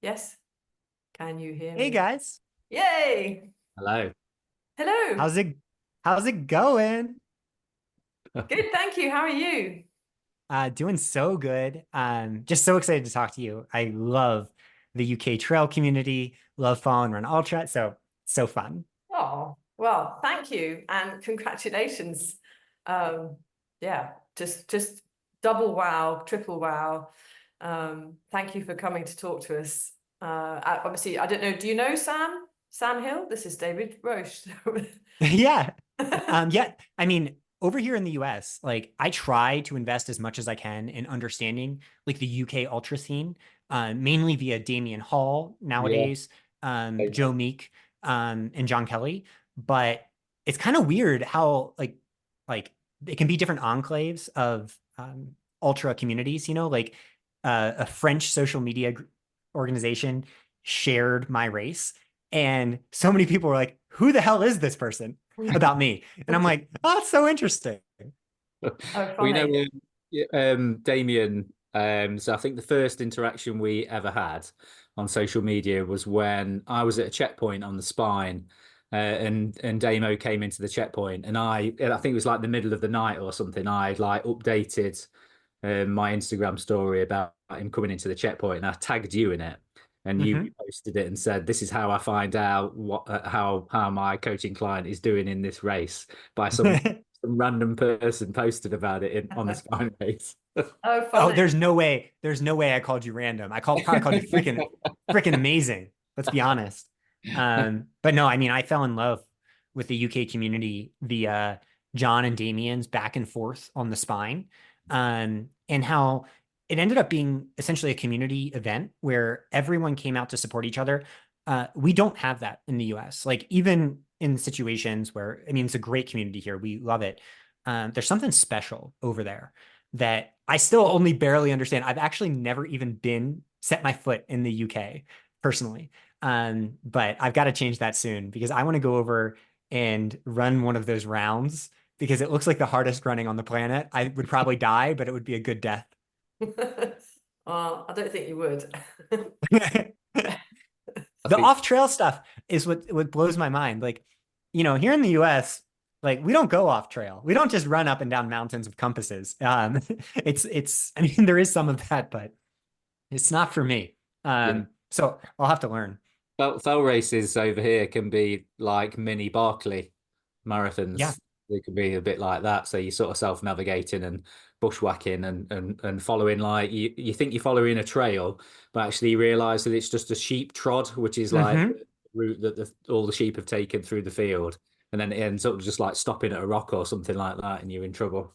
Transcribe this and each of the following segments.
Yes. Can you hear Hey me? guys, Yay! Hello. Hello. how's it going? Good, thank you. How are you? Doing so good. Just so excited to talk to you. I love the UK trail community, love following Run Ultra, so fun. Oh, well, thank you and congratulations. Um, yeah, just double wow, triple wow. Thank you for coming to talk to us. Obviously, I don't know, do you know Sam? Sam Hill? This is David Roche. Yeah. Yeah, I mean, over here in the US, like I try to invest as much as I can in understanding like the UK ultra scene, mainly via Damian Hall Yeah. nowadays, Joe Meek, and John Kelly. But it's kind of weird how like it can be different enclaves of ultra communities, like a French social media organization shared my race. And so many people were like, who the hell is this person? About me. And I'm like, oh, it's so interesting. Well, Oh, you know, funny. Damien, so I think the first interaction we ever had on social media was when I was at a checkpoint on the spine, and Damo came into the checkpoint, and I think it was like the middle of the night or something. I like updated my Instagram story about him coming into the checkpoint, and I tagged you in it, and you Hmm. posted it and said, "This is how I find out what how my coaching client is doing in this race by some random person posted about it on the spine race." Oh, Oh, funny. there's no way I called you random. Probably called you freaking amazing. Let's be honest. But no, I mean, I fell in love with the UK community via John and Damien's back and forth on the spine, and how it ended up being essentially a community event where everyone came out to support each other. We don't have that in the US. Like even in situations where, I mean, it's a great community here. We love it. There's something special over there that I still only barely understand. I've actually never even been set my foot in the UK personally. But I've got to change that soon because I want to go over and run one of those rounds because it looks like the hardest running on the planet. I would probably die, but it would be a good death. Well, I don't think you would. I The think off trail stuff is what blows my mind. Like, here in the US, like we don't go off trail. We don't just run up and down mountains with compasses. It's I mean there is some of that, but it's not for me. yeah. So I'll have to learn. Fell races over here can be like mini Barkley Yeah. marathons. They can be a bit like that. So you're sort of self-navigating and bushwhacking and following like you think you're following a trail, but actually you realize that it's just a sheep trod, which is like Hmm. the route that all the sheep have taken through the field. And then it ends up just like stopping at a rock or something like that, and you're in trouble.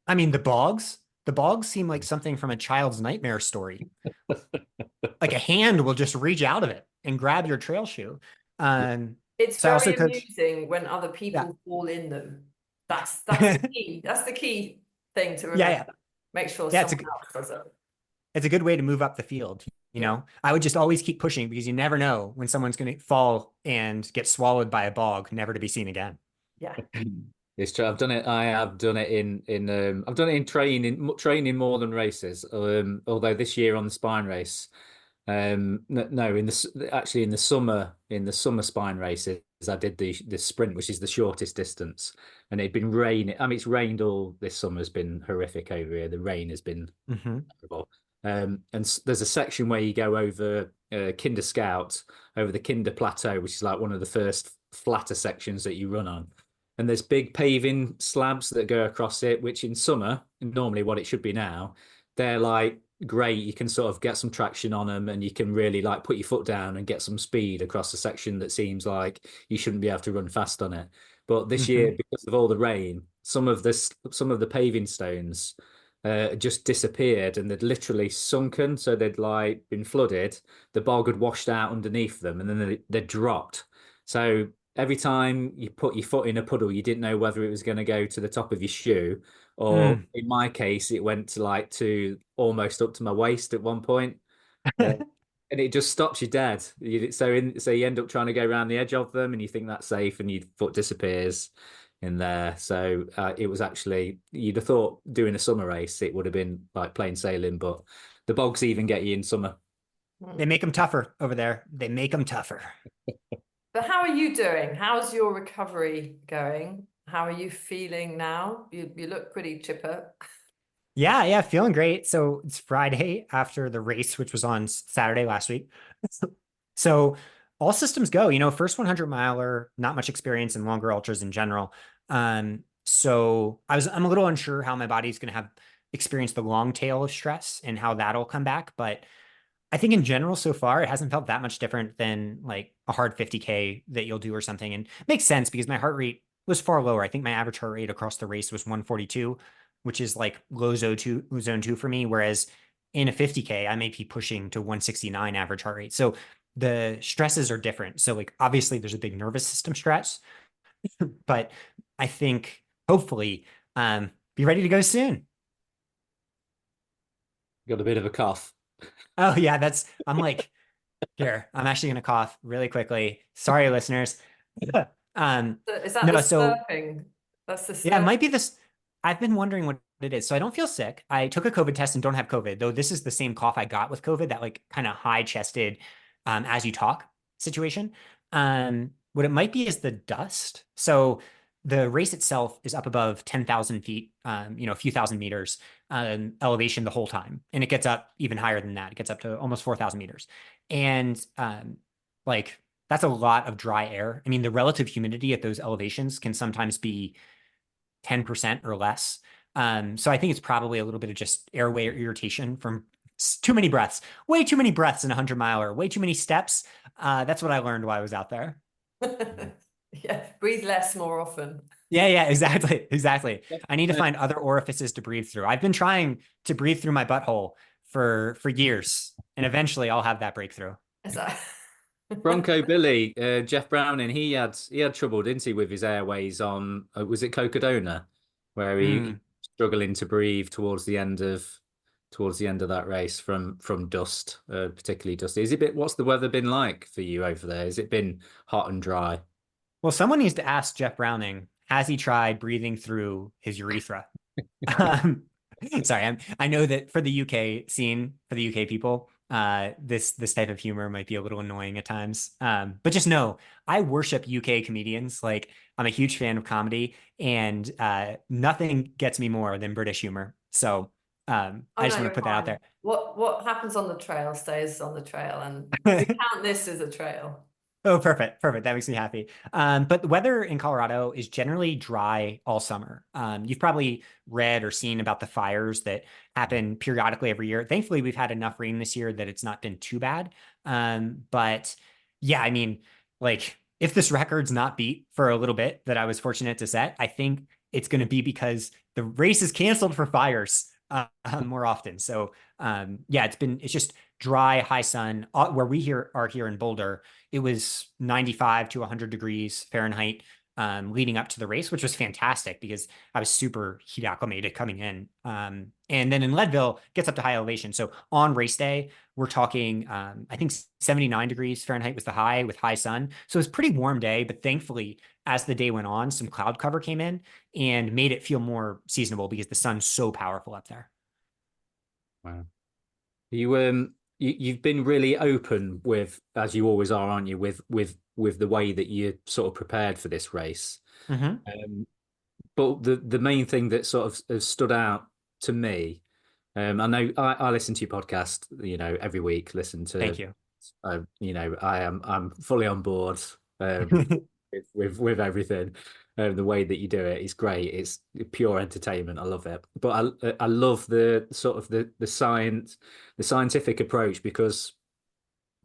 I mean, the bogs seem like something from a child's nightmare story. Like a hand will just reach out of it and grab your trail shoe. Um, It's so I also very coach. amusing when other Yeah. people fall in them. That's the key. That's the key thing to Yeah, remember. yeah. Make sure Yeah, someone else does it. it's a good way to move up the field. Yeah. I would just always keep pushing because you never know when someone's going to fall and get swallowed by a bog, never to be seen again. Yeah. It's true. I've done it. I have done it in I've done it in training more than races. Although this year on the spine race, no, actually in the summer spine races, I did the sprint, which is the shortest distance, and it'd been raining. I mean, it's rained all this summer. Has been horrific over here. The rain has been Hmm. terrible. There's a section where you go over Kinder Scout, over the Kinder Plateau, which is like one of the first flatter sections that you run on. And there's big paving slabs that go across it, which in summer, normally what it should be now, they're like great. You can sort of get some traction on them and you can really like put your foot down and get some speed across a section that seems like you shouldn't be able to run fast on it. But this year, Hmm. because of all the rain, some of the paving stones just disappeared and they'd literally sunken. So they'd like been flooded. The bog had washed out underneath them and then they dropped. So every time you put your foot in a puddle, you didn't know whether it was going to go to the top of your shoe, or Mm. in my case, it went to almost up to my waist at one point. Uh, and it just stops you dead. So you end up trying to go around the edge of them, and you think that's safe, and your foot disappears in there. So it was actually you'd have thought doing a summer race it would have been like plain sailing, but the bogs even get you in summer. Mm. They make them tougher over there. They make them tougher. But how are you doing? How's your recovery going? How are you feeling now? You look pretty chipper. Yeah, feeling great. So it's Friday after the race, which was on Saturday last week. So all systems go. First 100 miler, not much experience in longer ultras in general. So I'm a little unsure how my body's going to have experienced the long tail of stress and how that'll come back. But I think in general, so far, it hasn't felt that much different than like a hard 50K that you'll do or something. And it makes sense because my heart rate was far lower. I think my average heart rate across the race was 142, which is like low zone two for me. Whereas in a 50K, I may be pushing to 169 average heart rate. So the stresses are different. So like obviously there's a big nervous system stress, but I think hopefully be ready to go soon. Got a bit of a cough. Oh yeah, I'm like, here, I'm actually gonna cough really quickly. Sorry, listeners. Um, Is that the no, so slurping? That's the yeah, it slurp. might be this. I've been wondering what it is. So I don't feel sick. I took a COVID test and don't have COVID, though this is the same cough I got with COVID, that like kind of high chested, as you talk situation. What it might be is the dust. So the race itself is up above 10,000 feet, a few thousand meters, elevation the whole time. And it gets up even higher than that. It gets up to almost 4,000 meters. And like that's a lot of dry air. I mean, the relative humidity at those elevations can sometimes be 10% or less. So I think it's probably a little bit of just airway irritation from too many breaths, way too many breaths in a 100 miler, way too many steps. That's what I learned while I was out there. Yeah, breathe less more often. Yeah, exactly. Exactly. I need to find other orifices to breathe through. I've been trying to breathe through my butthole for years, and eventually I'll have that breakthrough. Is that Bronco Billy, Jeff Browning, he had trouble, didn't he, with his airways on was it Cocodona, where he Mm. struggling to breathe towards the end of that race from dust, particularly dusty. What's the weather been like for you over there? Has it been hot and dry? Well, someone needs to ask Jeff Browning, has he tried breathing through his urethra? Um, sorry, I know that for the UK scene, for the UK people, this type of humor might be a little annoying at times. But just know, I worship UK comedians. Like I'm a huge fan of comedy, and nothing gets me more than British humor. So Oh I no, just want to you're put that out fine. there. What happens on the trail stays on the trail, and we count this as a trail. Oh, perfect. Perfect. That makes me happy. But the weather in Colorado is generally dry all summer. You've probably read or seen about the fires that happen periodically every year. Thankfully, we've had enough rain this year that it's not been too bad. But yeah, I mean, like if this record's not beat for a little bit that I was fortunate to set, I think it's going to be because the race is canceled for fires more often. So yeah, it's just dry, high sun. Where we are here in Boulder, it was 95 to 100 degrees Fahrenheit leading up to the race, which was fantastic because I was super heat acclimated coming in. And then in Leadville, it gets up to high elevation. So on race day, we're talking, I think 79 degrees Fahrenheit was the high with high sun. So it was a pretty warm day, but thankfully, as the day went on, some cloud cover came in and made it feel more seasonable because the sun's so powerful up there. Wow. You've been really open with, as you always are, aren't you, with the way that you sort of prepared for this race. Mm-hmm. But the main thing that sort of has stood out to me, I know I listen to your podcast, every week. Listen Thank to, you. I'm fully on board with everything. The way that you do it is great. It's pure entertainment. I love it. But I love the sort of the scientific approach because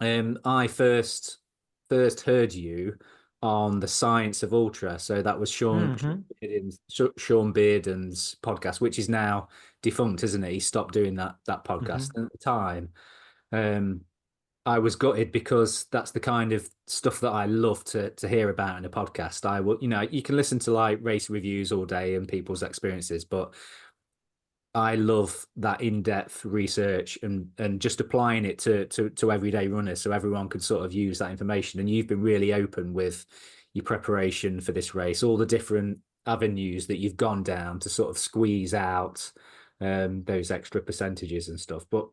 I first heard you on the Science of Ultra. So that was Mm-hmm. Sean Bearden's podcast, which is now defunct, isn't it? He stopped doing that Mm-hmm. podcast. And at the time, um, I was gutted because that's the kind of stuff that I love to hear about in a podcast. I will, you can listen to like race reviews all day and people's experiences, but I love that in-depth research and just applying it to everyday runners so everyone could sort of use that information. And you've been really open with your preparation for this race, all the different avenues that you've gone down to sort of squeeze out those extra percentages and stuff. But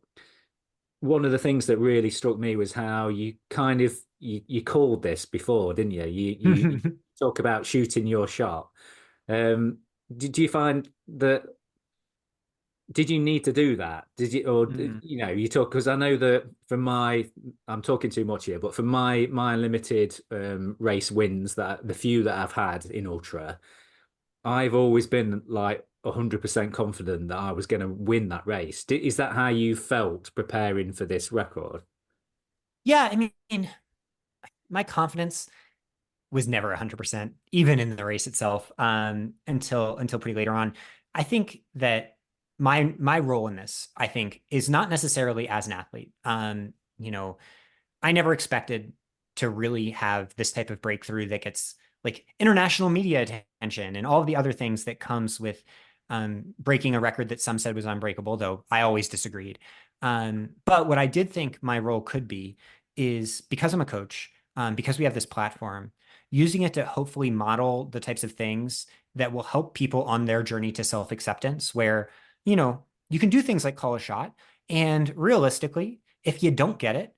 one of the things that really struck me was how you kind of you called this before, didn't you? You talk about shooting your shot. Did you find that did you need to do that? Did you, or Mm. you know, you talk because I know that from my, I'm talking too much here, but from my limited race wins that the few that I've had in ultra, I've always been like 100% confident that I was going to win that race. Is that how you felt preparing for this record? Yeah, I mean, my confidence was never 100%, even in the race itself, until pretty later on. I think that my role in this, I think, is not necessarily as an athlete. You know, I never expected to really have this type of breakthrough that gets like international media attention and all of the other things that comes with breaking a record that some said was unbreakable, though I always disagreed. But what I did think my role could be is because I'm a coach, because we have this platform, using it to hopefully model the types of things that will help people on their journey to self-acceptance, where, you can do things like call a shot. And realistically, if you don't get it,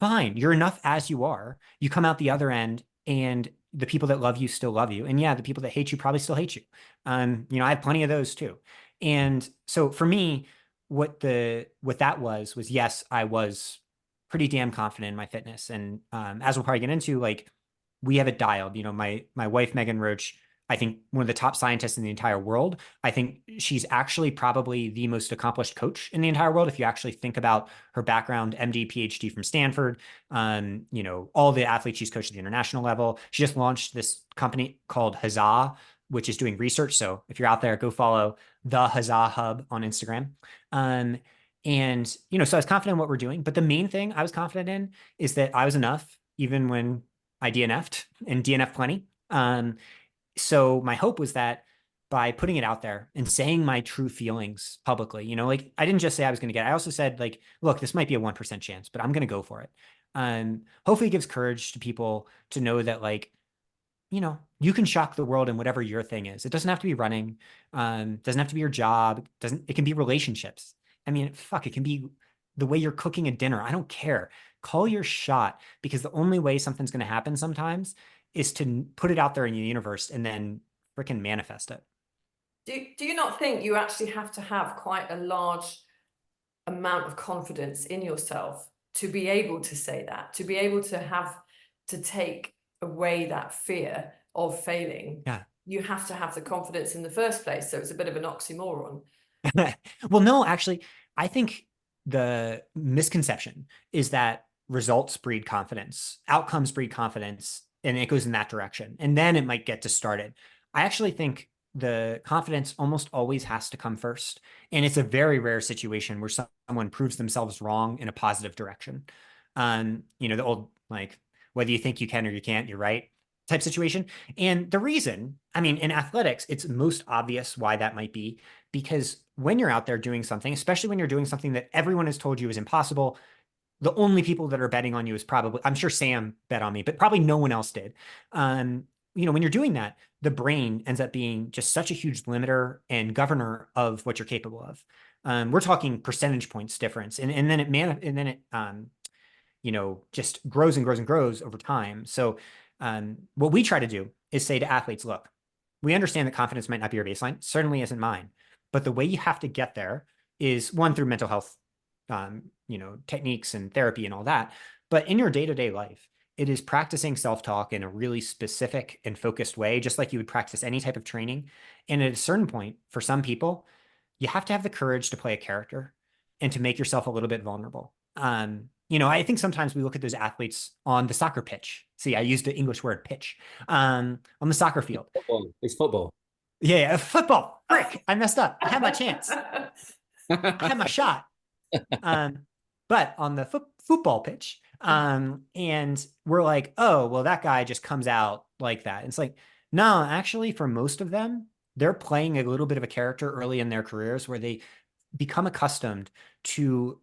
fine. You're enough as you are. You come out the other end and the people that love you still love you. And yeah, the people that hate you probably still hate you. I have plenty of those too. And so for me, what that was yes, I was pretty damn confident in my fitness. And as we'll probably get into, like we have it dialed. My wife, Megan Roche, I think one of the top scientists in the entire world. I think she's actually probably the most accomplished coach in the entire world. If you actually think about her background, MD, PhD from Stanford, all the athletes she's coached at the international level. She just launched this company called Huzzah, which is doing research. So if you're out there, go follow the Huzzah Hub on Instagram. So I was confident in what we're doing. But the main thing I was confident in is that I was enough, even when I DNF'd and DNF plenty. So my hope was that by putting it out there and saying my true feelings publicly, like I didn't just say I was going to get it. I also said, like, look, this might be a 1% chance, but I'm going to go for it. Hopefully it gives courage to people to know that, like, you can shock the world in whatever your thing is. It doesn't have to be running. Doesn't have to be your job. It can be relationships. I mean, fuck, it can be the way you're cooking a dinner. I don't care. Call your shot, because the only way something's going to happen sometimes is to put it out there in the universe and then freaking manifest it. Do you not think you actually have to have quite a large amount of confidence in yourself to be able to say that, to be able to take away that fear of failing? Yeah. You have to have the confidence in the first place. So it's a bit of an oxymoron. Well, no, actually, I think the misconception is that results breed confidence, outcomes breed confidence, and it goes in that direction. And then it might get to started. I actually think the confidence almost always has to come first. And it's a very rare situation where someone proves themselves wrong in a positive direction. The old, like, whether you think you can or you can't, you're right type situation. And the reason, I mean, in athletics, it's most obvious why that might be, because when you're out there doing something, especially when you're doing something that everyone has told you is impossible, the only people that are betting on you is probably, I'm sure Sam bet on me, but probably no one else did. When you're doing that, the brain ends up being just such a huge limiter and governor of what you're capable of. We're talking percentage points difference, and then it just grows and grows and grows over time. So what we try to do is say to athletes, look, we understand that confidence might not be your baseline, certainly isn't mine, but the way you have to get there is, one, through mental health, techniques and therapy and all that. But in your day-to-day life, it is practicing self-talk in a really specific and focused way, just like you would practice any type of training. And at a certain point, for some people, you have to have the courage to play a character and to make yourself a little bit vulnerable. I think sometimes we look at those athletes on the soccer pitch. See, I used the English word pitch, on the soccer field. Football. It's football. Yeah, football. Frick, I messed up. I had my chance. I had my shot. But on the football pitch, and we're like, oh, well, that guy just comes out like that. It's like, no, actually, for most of them, they're playing a little bit of a character early in their careers where they become accustomed to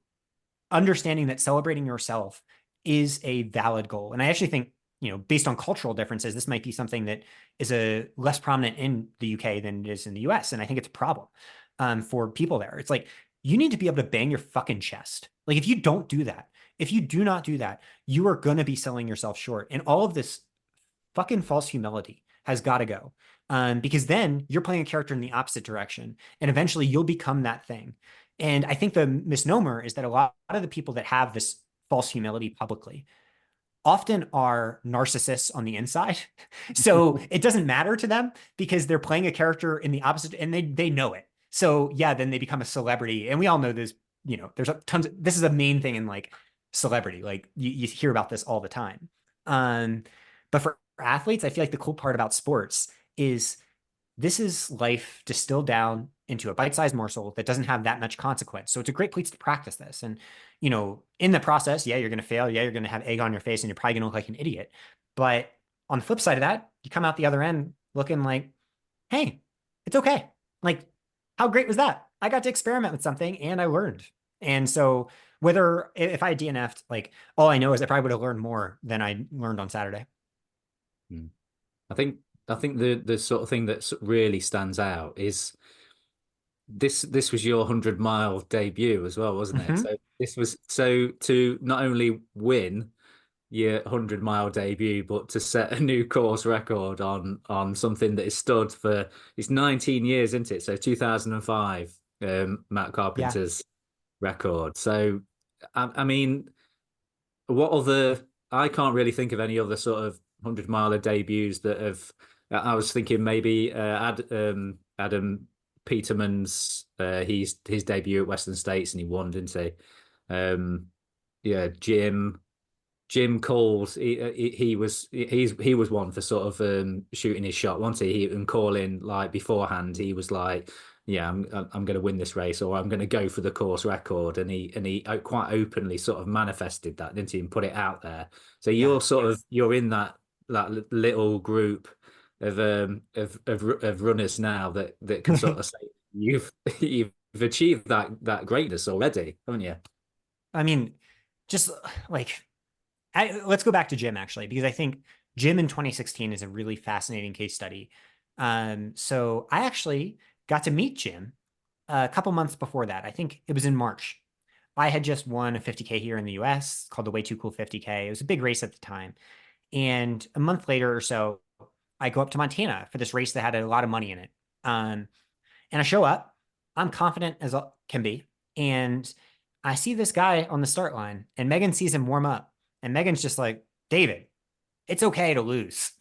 understanding that celebrating yourself is a valid goal. And I actually think, based on cultural differences, this might be something that is a less prominent in the UK than it is in the US. And I think it's a problem for people there. It's like, you need to be able to bang your fucking chest. Like if you don't do that, if you do not do that, you are going to be selling yourself short. And all of this fucking false humility has got to go. Because then you're playing a character in the opposite direction, and eventually you'll become that thing. And I think the misnomer is that a lot of the people that have this false humility publicly often are narcissists on the inside. So it doesn't matter to them because they're playing a character in the opposite, and they know it. So yeah, then they become a celebrity. And we all know this, you know, there's tons of, this is a main thing in like celebrity. Like you hear about this all the time. But for athletes, I feel like the cool part about sports is this is life distilled down into a bite-sized morsel that doesn't have that much consequence. So it's a great place to practice this. And, you know, in the process, yeah, you're going to fail. Yeah, you're going to have egg on your face and you're probably going to look like an idiot. But on the flip side of that, you come out the other end looking like, hey, it's okay. Like, how great was that? I got to experiment with something and I learned. And so whether if I had DNF'd, like all I know is I probably would have learned more than I learned on Saturday. I think the sort of thing that really stands out is this was your 100-mile debut as well, wasn't it? So this was to not only win your 100-mile debut, but to set a new course record on something that is stood for it's 19 years, isn't it? So 2005, Matt Yeah. Carpenter's record. So I mean, what other I can't really think of any other sort of 100-miler debuts that have. I was thinking maybe Adam Peterman's his debut at Western States and he won, didn't he? Yeah, Jim Coles. He was one for sort of shooting his shot, wasn't he? And calling like beforehand, he was like, "Yeah, I'm going to win this race, or I'm going to go for the course record." And he quite openly sort of manifested that, didn't he? And put it out there. So you're in that little group of runners now that can sort of say you've achieved that greatness already, haven't you? I mean, just like let's go back to Jim actually, because I think Jim in 2016 is a really fascinating case study. So I actually got to meet Jim a couple months before that. I think it was in March. I had just won a 50K here in the US called the Way Too Cool 50K. It was a big race at the time. And a month later or so, I go up to Montana for this race that had a lot of money in it. And I show up. I'm confident as can be. And I see this guy on the start line, and Megan sees him warm up. And Megan's just like, David, it's okay to lose.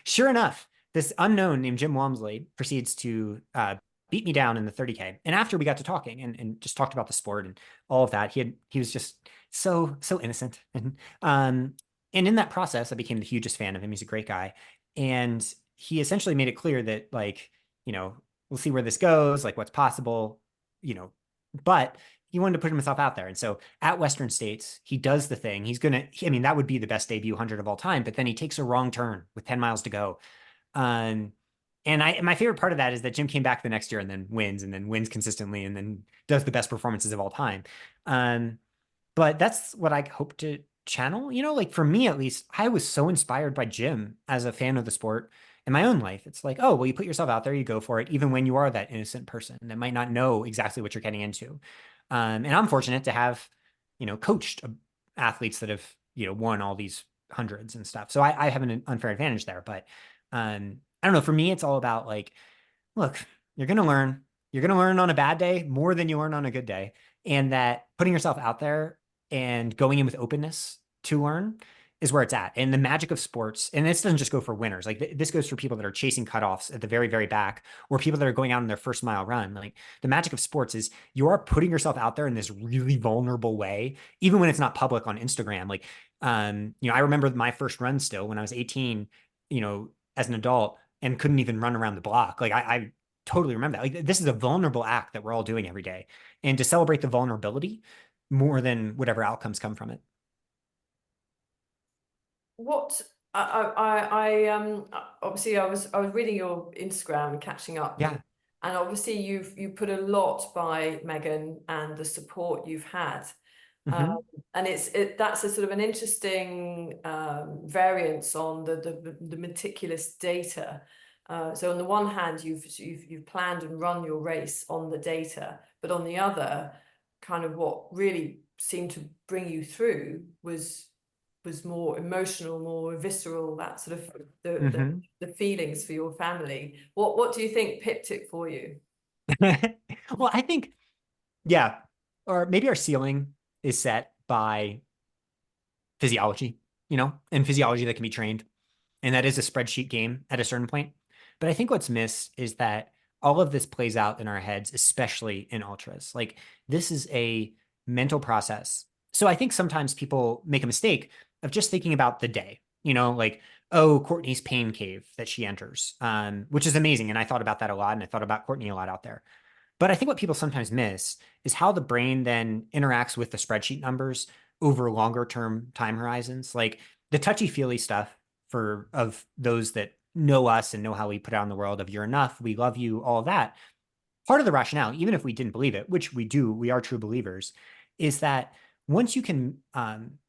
Sure enough, this unknown named Jim Walmsley proceeds to beat me down in the 30K. And after we got to talking and just talked about the sport and all of that, he was just so innocent. And in that process, I became the hugest fan of him. He's a great guy. And he essentially made it clear that, like, you know, we'll see where this goes, like what's possible, you know, but he wanted to put himself out there. And so at Western States, he does the thing. I mean, that would be the best debut 100 of all time, but then he takes a wrong turn with 10 miles to go. And my favorite part of that is that Jim came back the next year and then wins consistently and then does the best performances of all time. But that's what I hope to channel, you know, like for me, at least, I was so inspired by Jim as a fan of the sport in my own life. It's like, oh, well, you put yourself out there, you go for it, even when you are that innocent person that might not know exactly what you're getting into. And I'm fortunate to have, you know, coached athletes that have, you know, won all these hundreds and stuff. So I have an unfair advantage there. But I don't know. For me, it's all about like, look, you're going to learn. You're going to learn on a bad day more than you learn on a good day. And that putting yourself out there and going in with openness to learn is where it's at. And the magic of sports, and this doesn't just go for winners, like this goes for people that are chasing cutoffs at the very, very back, or people that are going out on their first mile run. Like the magic of sports is you are putting yourself out there in this really vulnerable way, even when it's not public on Instagram. Like, you know, I remember my first run still when I was 18, you know, as an adult and couldn't even run around the block. Like I totally remember that. Like this is a vulnerable act that we're all doing every day. And to celebrate the vulnerability more than whatever outcomes come from it. What obviously I was reading your Instagram and catching up. Yeah. And obviously you put a lot by Megan and the support you've had. Mm-hmm. And that's a sort of an interesting variance on the meticulous data. So on the one hand, you've planned and run your race on the data, but on the other, kind of what really seemed to bring you through was more emotional, more visceral, that sort of the feelings for your family. What do you think pipped it for you? Well, I think, yeah, or maybe our ceiling is set by physiology, and physiology that can be trained. And that is a spreadsheet game at a certain point. But I think what's missed is that all of this plays out in our heads, especially in ultras. Like, this is a mental process. So I think sometimes people make a mistake of just thinking about the day, like, oh, Courtney's pain cave that she enters, which is amazing. And I thought about that a lot. And I thought about Courtney a lot out there. But I think what people sometimes miss is how the brain then interacts with the spreadsheet numbers over longer term time horizons. Like, the touchy feely stuff of those that know us and know how we put out in the world of "you're enough, we love you," all of that. Part of the rationale, even if we didn't believe it, which we do, we are true believers, is that once you can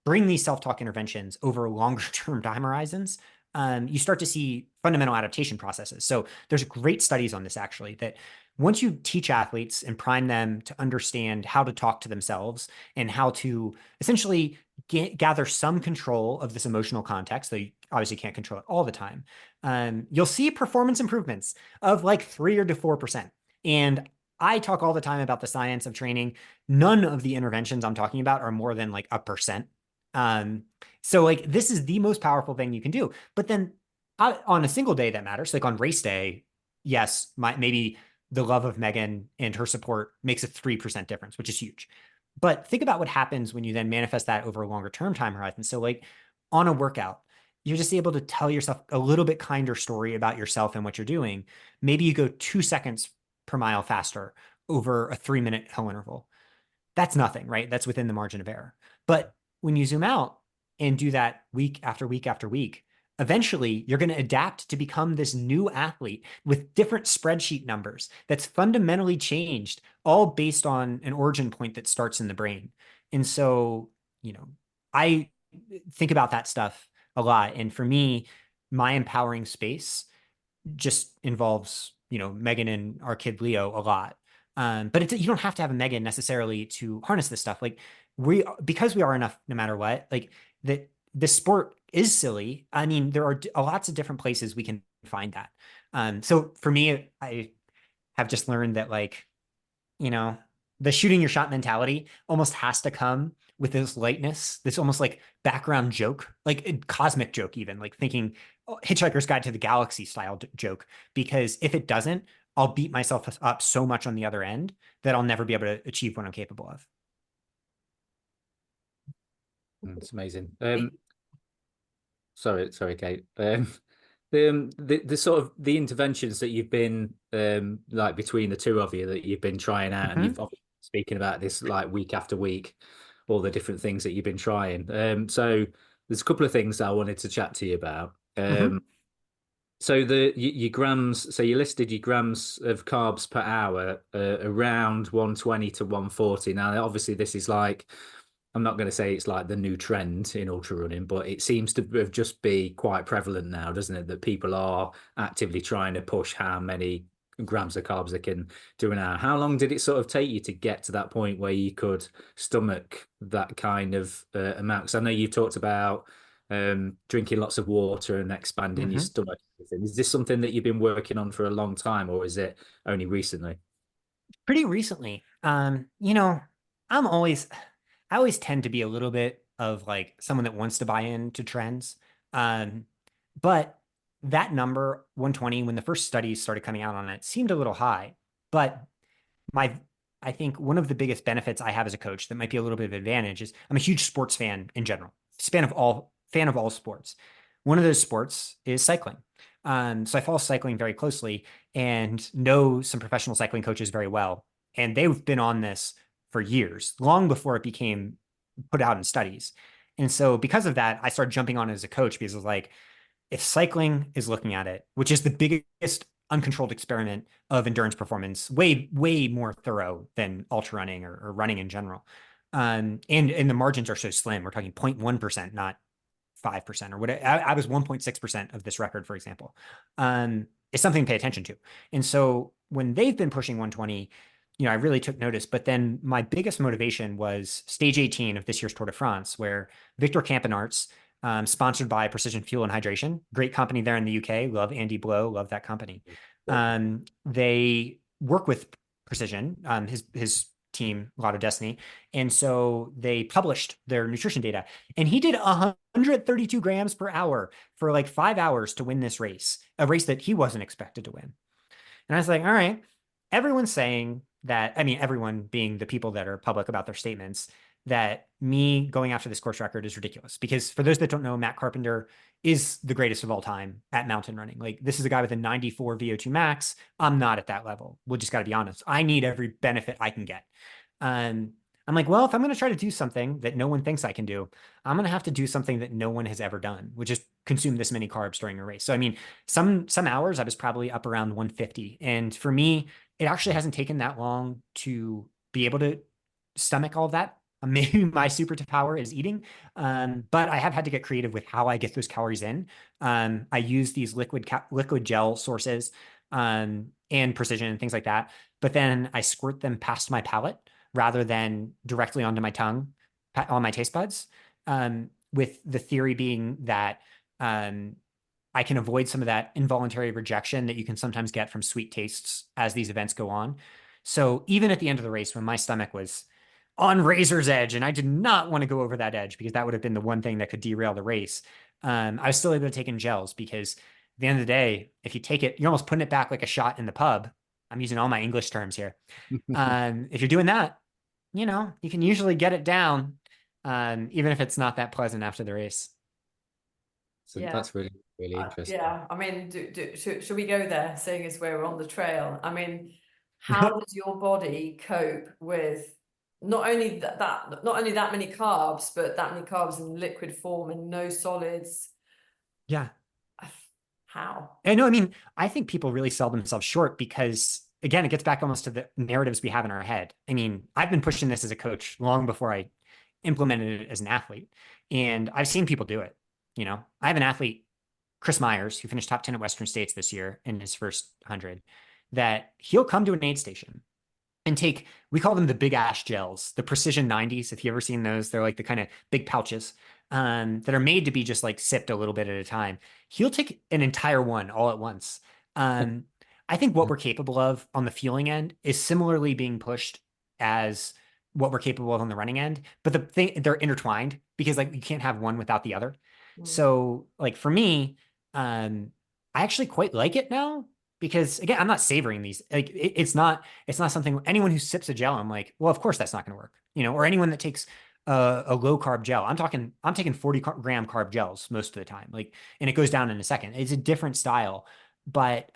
bring these self-talk interventions over longer term time horizons, you start to see fundamental adaptation processes. So there's great studies on this, actually, that once you teach athletes and prime them to understand how to talk to themselves and how to essentially gather some control of this emotional context, though you obviously can't control it all the time, you'll see performance improvements of like 3 to 4%. And I talk all the time about the science of training. None of the interventions I'm talking about are more than like 1%. So like, this is the most powerful thing you can do. But then on a single day that matters, like on race day, yes, maybe the love of Megan and her support makes a 3% difference, which is huge. But think about what happens when you then manifest that over a longer term time horizon. So like, on a workout, you're just able to tell yourself a little bit kinder story about yourself and what you're doing. Maybe you go 2 seconds per mile faster over a 3-minute hill interval. That's nothing, right? That's within the margin of error. But when you zoom out and do that week after week after week, eventually you're going to adapt to become this new athlete with different spreadsheet numbers that's fundamentally changed, all based on an origin point that starts in the brain. And so, I think about that stuff a lot. And for me, my empowering space just involves, Megan and our kid Leo a lot. But you don't have to have a Megan necessarily to harness this stuff. Like, because we are enough no matter what, like, that this sport is silly. I mean, there are lots of different places we can find that. So for me, I have just learned that, like, the shooting your shot mentality almost has to come with this lightness, this almost like background joke, like a cosmic joke, even like thinking Hitchhiker's Guide to the Galaxy style joke. Because if it doesn't, I'll beat myself up so much on the other end that I'll never be able to achieve what I'm capable of. It's amazing. Sorry, Kate. The sort of the interventions that you've been like between the two of you that you've been trying out, and you've obviously been speaking about this like week after week, all the different things that you've been trying. So there's a couple of things I wanted to chat to you about. So your grams, so you listed your grams of carbs per hour around 120 to 140. Now, obviously, this is like, I'm not going to say it's like the new trend in ultra running, but it seems to have just be quite prevalent now, doesn't it? That people are actively trying to push how many grams of carbs they can do an hour. How long did it sort of take you to get to that point where you could stomach that kind of amount? Because I know you've talked about drinking lots of water and expanding your stomach. Is this something that you've been working on for a long time, or is it only recently? Pretty recently. I always tend to be a little bit of like someone that wants to buy into trends. But that number 120, when the first studies started coming out on it, seemed a little high. But I think one of the biggest benefits I have as a coach that might be a little bit of advantage is I'm a huge sports fan in general, fan of all sports. One of those sports is cycling. So I follow cycling very closely and know some professional cycling coaches very well. And they've been on this for years, long before it became put out in studies. And so because of that, I started jumping on it as a coach because it was like, if cycling is looking at it, which is the biggest uncontrolled experiment of endurance performance, way, way more thorough than ultra running or running in general. And the margins are so slim. We're talking 0.1%, not 5% or whatever. I was 1.6% of this record, for example. It's something to pay attention to. And so when they've been pushing 120, I really took notice. But then my biggest motivation was stage 18 of this year's Tour de France, where Victor Campenaerts, sponsored by Precision Fuel and Hydration, great company there in the UK. Love Andy Blow, love that company. They work with Precision, his team, Lotto Destiny, and so they published their nutrition data. And he did 132 grams per hour for like 5 hours to win this race, a race that he wasn't expected to win. And I was like, all right, everyone's saying that, I mean, everyone being the people that are public about their statements, that me going after this course record is ridiculous. Because for those that don't know, Matt Carpenter is the greatest of all time at mountain running. Like, this is a guy with a 94 VO2 max. I'm not at that level. We'll just got to be honest. I need every benefit I can get. I'm like, well, if I'm going to try to do something that no one thinks I can do, I'm going to have to do something that no one has ever done, which is consume this many carbs during a race. So, I mean, some hours I was probably up around 150. And for me, it actually hasn't taken that long to be able to stomach all of that. Maybe my super power is eating, but I have had to get creative with how I get those calories in. I use these liquid gel sources, and Precision and things like that, but then I squirt them past my palate rather than directly onto my tongue, on my taste buds, with the theory being that I can avoid some of that involuntary rejection that you can sometimes get from sweet tastes as these events go on. So even at the end of the race, when my stomach was on razor's edge and I did not want to go over that edge because that would have been the one thing that could derail the race, I was still able to take in gels because at the end of the day, if you take it, you're almost putting it back like a shot in the pub. I'm using all my English terms here. If you're doing that, you can usually get it down, even if it's not that pleasant after the race. So that's really, really interesting. Yeah, I mean, should we go there, seeing as we're on the trail? I mean, how does your body cope with not only that many carbs, but that many carbs in liquid form and no solids? Yeah. How? I know. I mean, I think people really sell themselves short because, again, it gets back almost to the narratives we have in our head. I mean, I've been pushing this as a coach long before I implemented it as an athlete, and I've seen people do it. I have an athlete, Chris Myers, who finished top 10 at Western States this year in his first 100, that he'll come to an aid station and take, we call them the big ash gels, the Precision 90s. If you ever seen those, they're like the kind of big pouches that are made to be just like sipped a little bit at a time. He'll take an entire one all at once. I think what we're capable of on the fueling end is similarly being pushed as what we're capable of on the running end, but they're intertwined because like you can't have one without the other. So like for me, I actually quite like it now because again, I'm not savoring these. Like it's not something, anyone who sips a gel, I'm like, well, of course that's not going to work, or anyone that takes a low carb gel. I'm taking 40-gram carb gels most of the time, like, and it goes down in a second. It's a different style, but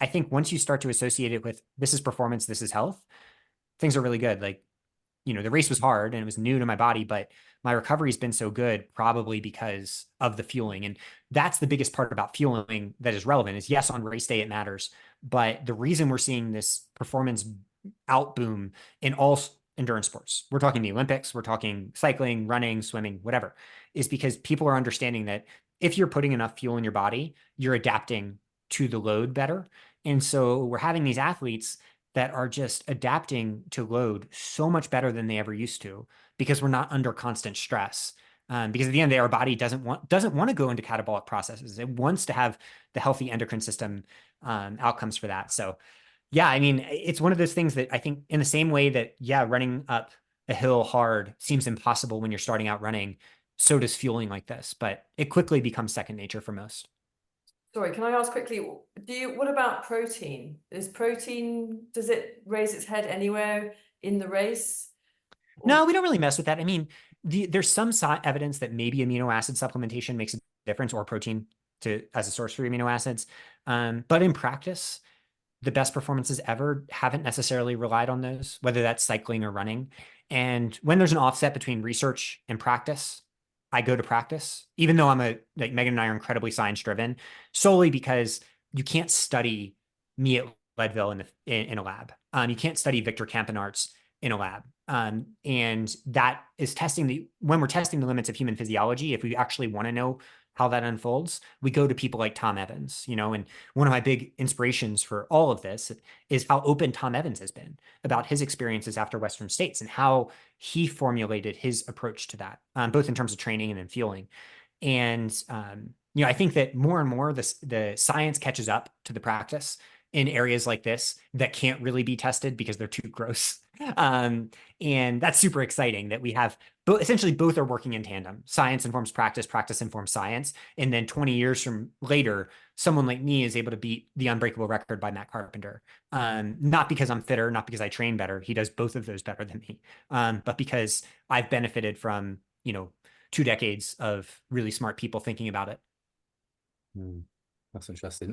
I think once you start to associate it with this is performance, this is health, things are really good. Like, the race was hard and it was new to my body, but my recovery has been so good probably because of the fueling. And that's the biggest part about fueling that is relevant is yes, on race day, it matters. But the reason we're seeing this performance out boom in all endurance sports, we're talking the Olympics, we're talking cycling, running, swimming, whatever, is because people are understanding that if you're putting enough fuel in your body, you're adapting to the load better. And so we're having these athletes that are just adapting to load so much better than they ever used to because we're not under constant stress. Because at the end of the day, our body doesn't want to go into catabolic processes. It wants to have the healthy endocrine system outcomes for that. So yeah, I mean, it's one of those things that I think in the same way that, yeah, running up a hill hard seems impossible when you're starting out running, so does fueling like this, but it quickly becomes second nature for most. Sorry, can I ask quickly, what about protein? Does it raise its head anywhere in the race? No, we don't really mess with that. I mean, there's some evidence that maybe amino acid supplementation makes a difference or protein as a source for amino acids. But in practice, the best performances ever haven't necessarily relied on those, whether that's cycling or running. And when there's an offset between research and practice, I go to practice, even though like Megan and I are incredibly science driven, solely because you can't study me at Leadville in a lab. You can't study Victor Campenaerts in a lab. And that is when we're testing the limits of human physiology, if we actually want to know how that unfolds, we go to people like Tom Evans, and one of my big inspirations for all of this is how open Tom Evans has been about his experiences after Western States and how he formulated his approach to that, both in terms of training and in fueling. And I think that more and more the science catches up to the practice in areas like this that can't really be tested because they're too gross. And that's super exciting that we have essentially both are working in tandem. Science informs practice, practice informs science. And then 20 years from later, someone like me is able to beat the unbreakable record by Matt Carpenter. Not because I'm fitter, not because I train better. He does both of those better than me. But because I've benefited from, 2 decades of really smart people thinking about it. That's interesting.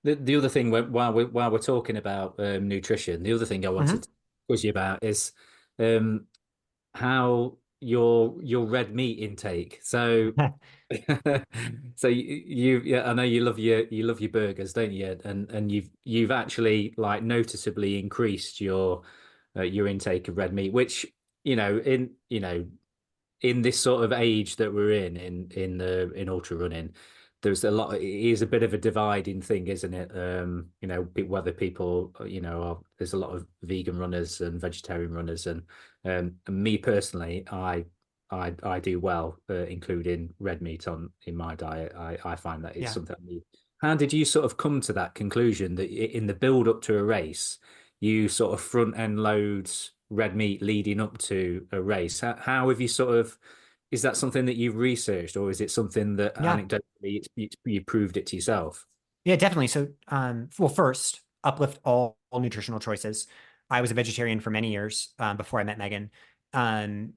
The other thing while we're talking about nutrition, the other thing I wanted to quiz you about is how your red meat intake. So so yeah, I know you love your burgers, don't you? And you've actually like noticeably increased your intake of red meat, which in this sort of age that we're in ultra running, there's a lot. It is a bit of a dividing thing, isn't it? Whether people, there's a lot of vegan runners and vegetarian runners, and me personally, I do well, including red meat in my diet. I find that it's something I need. How did you sort of come to that conclusion that in the build up to a race, you sort of front end load red meat leading up to a race? How have you sort of, is that something that you've researched, or is it something that anecdotally you proved it to yourself? Yeah, definitely. So, well, first, uplift all nutritional choices. I was a vegetarian for many years before I met Megan. Being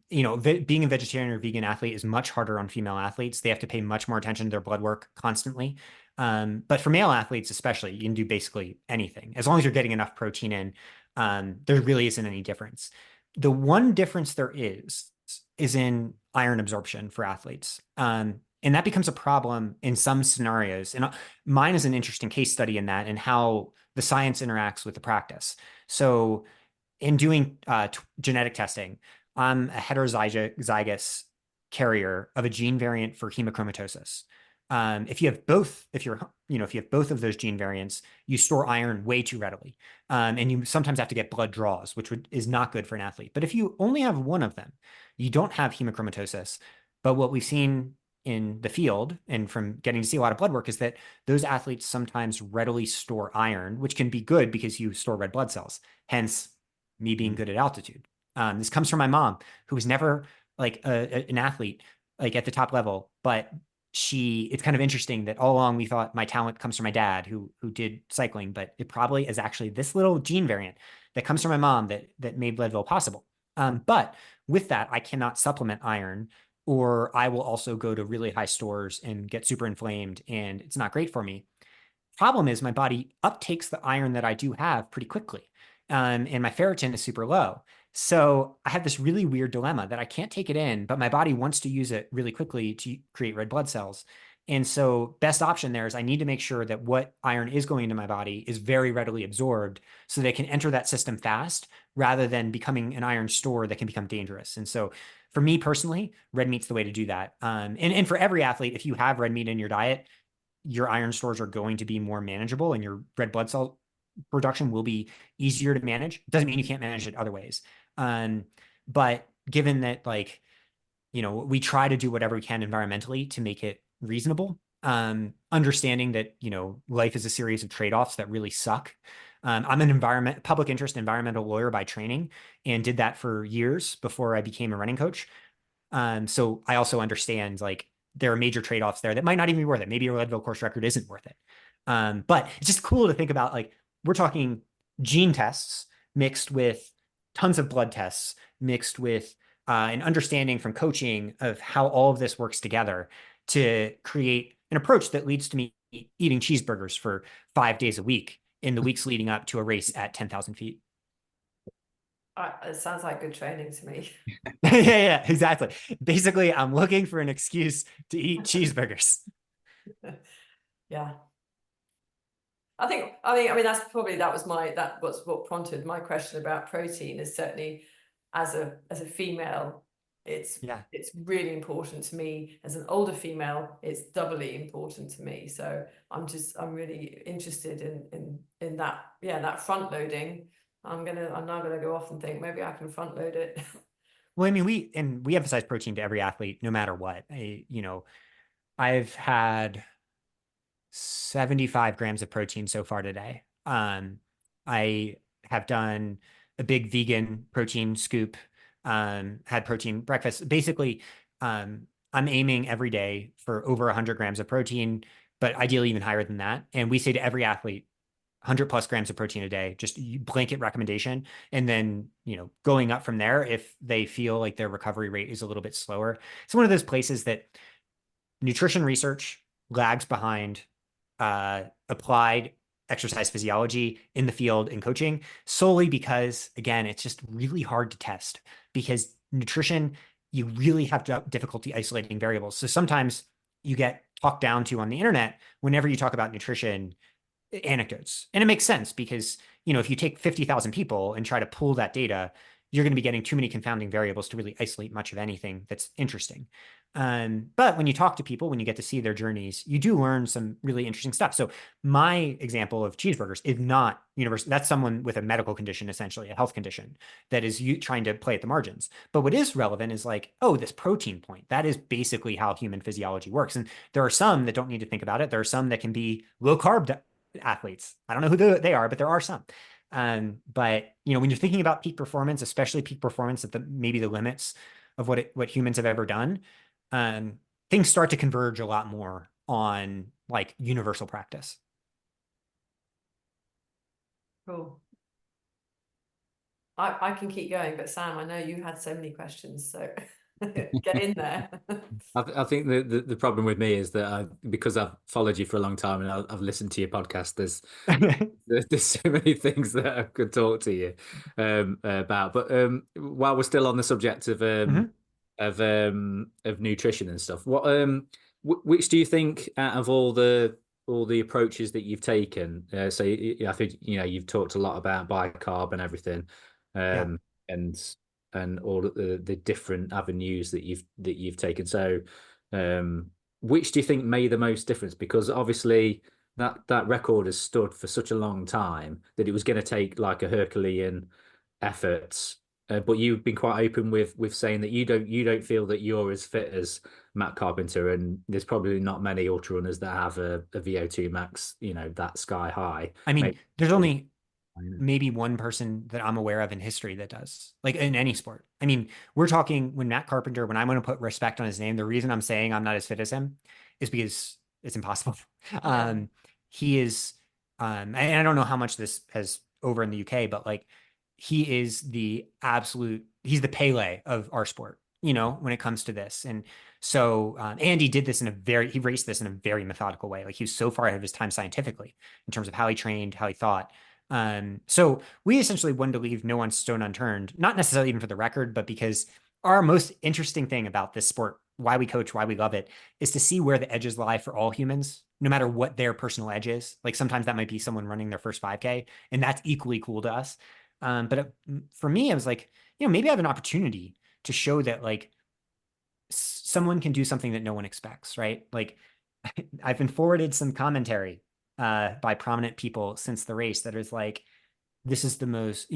a vegetarian or vegan athlete is much harder on female athletes. They have to pay much more attention to their blood work constantly. But for male athletes, especially, you can do basically anything as long as you're getting enough protein in. There really isn't any difference. The one difference there is in iron absorption for athletes. And that becomes a problem in some scenarios. And mine is an interesting case study in that and how the science interacts with the practice. So in doing genetic testing, I'm a heterozygous carrier of a gene variant for hemochromatosis. If you have both, if you have both of those gene variants, you store iron way too readily, and you sometimes have to get blood draws, which is not good for an athlete. But if you only have one of them, you don't have hemochromatosis. But what we've seen in the field and from getting to see a lot of blood work is that those athletes sometimes readily store iron, which can be good because you store red blood cells. Hence, me being good at altitude. This comes from my mom, who was never like an athlete, like at the top level, but it's kind of interesting that all along we thought my talent comes from my dad who did cycling, but it probably is actually this little gene variant that comes from my mom that made Leadville possible. But with that, I cannot supplement iron, or I will also go to really high stores and get super inflamed, and it's not great for me. Problem is my body uptakes the iron that I do have pretty quickly. And my ferritin is super low. So I have this really weird dilemma that I can't take it in, but my body wants to use it really quickly to create red blood cells. And so best option there is I need to make sure that what iron is going into my body is very readily absorbed so they can enter that system fast rather than becoming an iron store that can become dangerous. And so for me personally, red meat's the way to do that. And for every athlete, if you have red meat in your diet, your iron stores are going to be more manageable and your red blood cell production will be easier to manage. Doesn't mean you can't manage it other ways. But given that, we try to do whatever we can environmentally to make it reasonable, understanding that, life is a series of trade-offs that really suck. I'm an public interest environmental lawyer by training and did that for years before I became a running coach. So I also understand there are major trade-offs there that might not even be worth it. Maybe your Leadville course record isn't worth it. But it's just cool to think about, we're talking gene tests mixed with tons of blood tests, mixed with an understanding from coaching of how all of this works together to create an approach that leads to me eating cheeseburgers for 5 days a week in the weeks leading up to a race at 10,000 feet. It sounds like good training to me. Yeah, exactly. Basically, I'm looking for an excuse to eat cheeseburgers. Yeah. I mean, that was what prompted my question about protein is certainly as a female Yeah. it's really important to me. As an older female, it's doubly important to me. So I'm really interested in that, yeah, that front loading. I'm now gonna go off and think maybe I can front load it. Well, I mean, we emphasize protein to every athlete, no matter what. I've had 75 grams of protein so far today. I have done a big vegan protein scoop, had protein breakfast. Basically, I'm aiming every day for over 100 grams of protein, but ideally even higher than that. And we say to every athlete, 100 plus grams of protein a day, just blanket recommendation. And then, going up from there, if they feel like their recovery rate is a little bit slower. It's one of those places that nutrition research lags behind applied exercise physiology in the field in coaching, solely because, again, it's just really hard to test because nutrition, you really have difficulty isolating variables. So sometimes you get talked down to on the internet whenever you talk about nutrition anecdotes. And it makes sense because, if you take 50,000 people and try to pull that data, you're going to be getting too many confounding variables to really isolate much of anything that's interesting. But when you talk to people, when you get to see their journeys, you do learn some really interesting stuff. So my example of cheeseburgers is not universal. That's someone with a medical condition, essentially a health condition that is trying to play at the margins. But what is relevant is like, oh, this protein point, that is basically how human physiology works. And there are some that don't need to think about it. There are some that can be low carb athletes. I don't know who they are, but there are some. But when you're thinking about peak performance, especially peak performance at maybe the limits of what humans have ever done, things start to converge a lot more on like universal practice. Cool. I can keep going, but Sam, I know you had so many questions, so get in there. I think the problem with me is that because I've followed you for a long time and I've listened to your podcast, there's so many things that I could talk to you about. But while we're still on the subject of Mhm. of nutrition and stuff, which do you think out of all the approaches that you've taken? So I think you've talked a lot about bicarb and everything, Yeah. and all of the different avenues that you've taken. So, which do you think made the most difference? Because obviously that record has stood for such a long time that it was going to take like a Herculean effort. But you've been quite open with saying that you don't feel that you're as fit as Matt Carpenter, and there's probably not many ultra runners that have a VO2 max, that sky high. I mean, Maybe. there's only maybe one person that I'm aware of in history that does, like in any sport. I mean, we're talking when Matt Carpenter, when I'm going to put respect on his name, the reason I'm saying I'm not as fit as him is because it's impossible. Yeah. He is, and I don't know how much this has over in the UK, but like he is he's the Pele of our sport, when it comes to this. And so, Andy did this he raced this in a very methodical way. Like he was so far ahead of his time scientifically in terms of how he trained, how he thought. So we essentially wanted to leave no one stone unturned, not necessarily even for the record, but because our most interesting thing about this sport, why we coach, why we love it, is to see where the edges lie for all humans, no matter what their personal edge is. Like sometimes that might be someone running their first 5K, and that's equally cool to us. But for me, I was like, maybe I have an opportunity to show that like someone can do something that no one expects, right? Like I've been forwarded some commentary by prominent people since the race that is like, this is the most,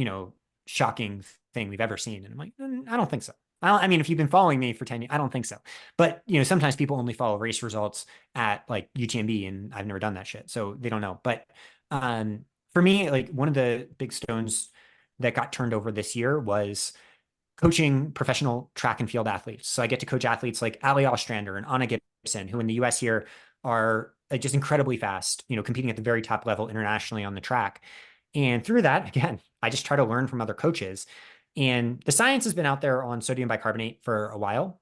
shocking thing we've ever seen. And I'm like, I don't think so. I mean, if you've been following me for 10 years, I don't think so. But, sometimes people only follow race results at like UTMB, and I've never done that shit. So they don't know. But for me, like one of the big stones that got turned over this year was coaching professional track and field athletes. So I get to coach athletes like Ali Ostrander and Anna Gibson, who in the US here are just incredibly fast, competing at the very top level internationally on the track. And through that, again, I just try to learn from other coaches. And the science has been out there on sodium bicarbonate for a while,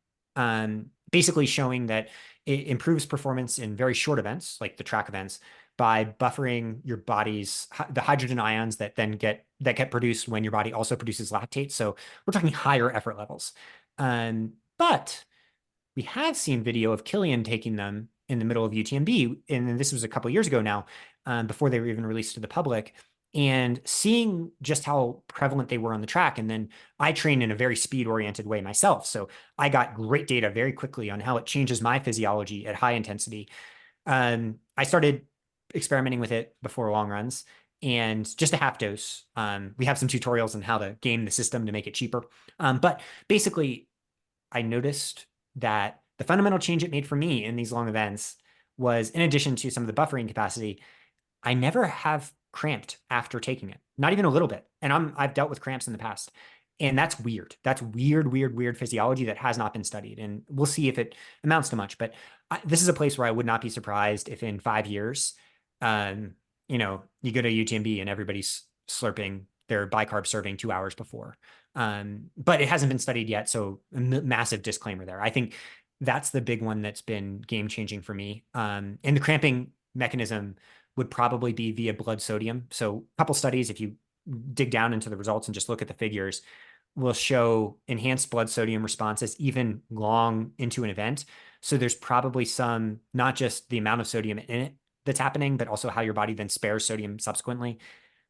basically showing that it improves performance in very short events, like the track events, by buffering your body's the hydrogen ions that get produced when your body also produces lactate. So we're talking higher effort levels. But we have seen video of Killian taking them in the middle of UTMB, and this was a couple of years ago now, before they were even released to the public. and seeing just how prevalent they were on the track. And then I train in a very speed oriented way myself. So I got great data very quickly on how it changes my physiology at high intensity. I started experimenting with it before long runs and just a half dose. We have some tutorials on how to game the system to make it cheaper. But basically, I noticed that the fundamental change it made for me in these long events was, in addition to some of the buffering capacity, I never have cramped after taking it, not even a little bit. And I've dealt with cramps in the past. And that's weird. That's weird physiology that has not been studied. And we'll see if it amounts to much. But this is a place where I would not be surprised if in 5 years, um, you go to UTMB and everybody's slurping their bicarb serving 2 hours before. But it hasn't been studied yet. So massive disclaimer there. I think that's the big one that's been game changing for me. And the cramping mechanism would probably be via blood sodium. So a couple studies, if you dig down into the results and just look at the figures, will show enhanced blood sodium responses even long into an event. So there's probably some, not just the amount of sodium in it that's happening, but also how your body then spares sodium subsequently.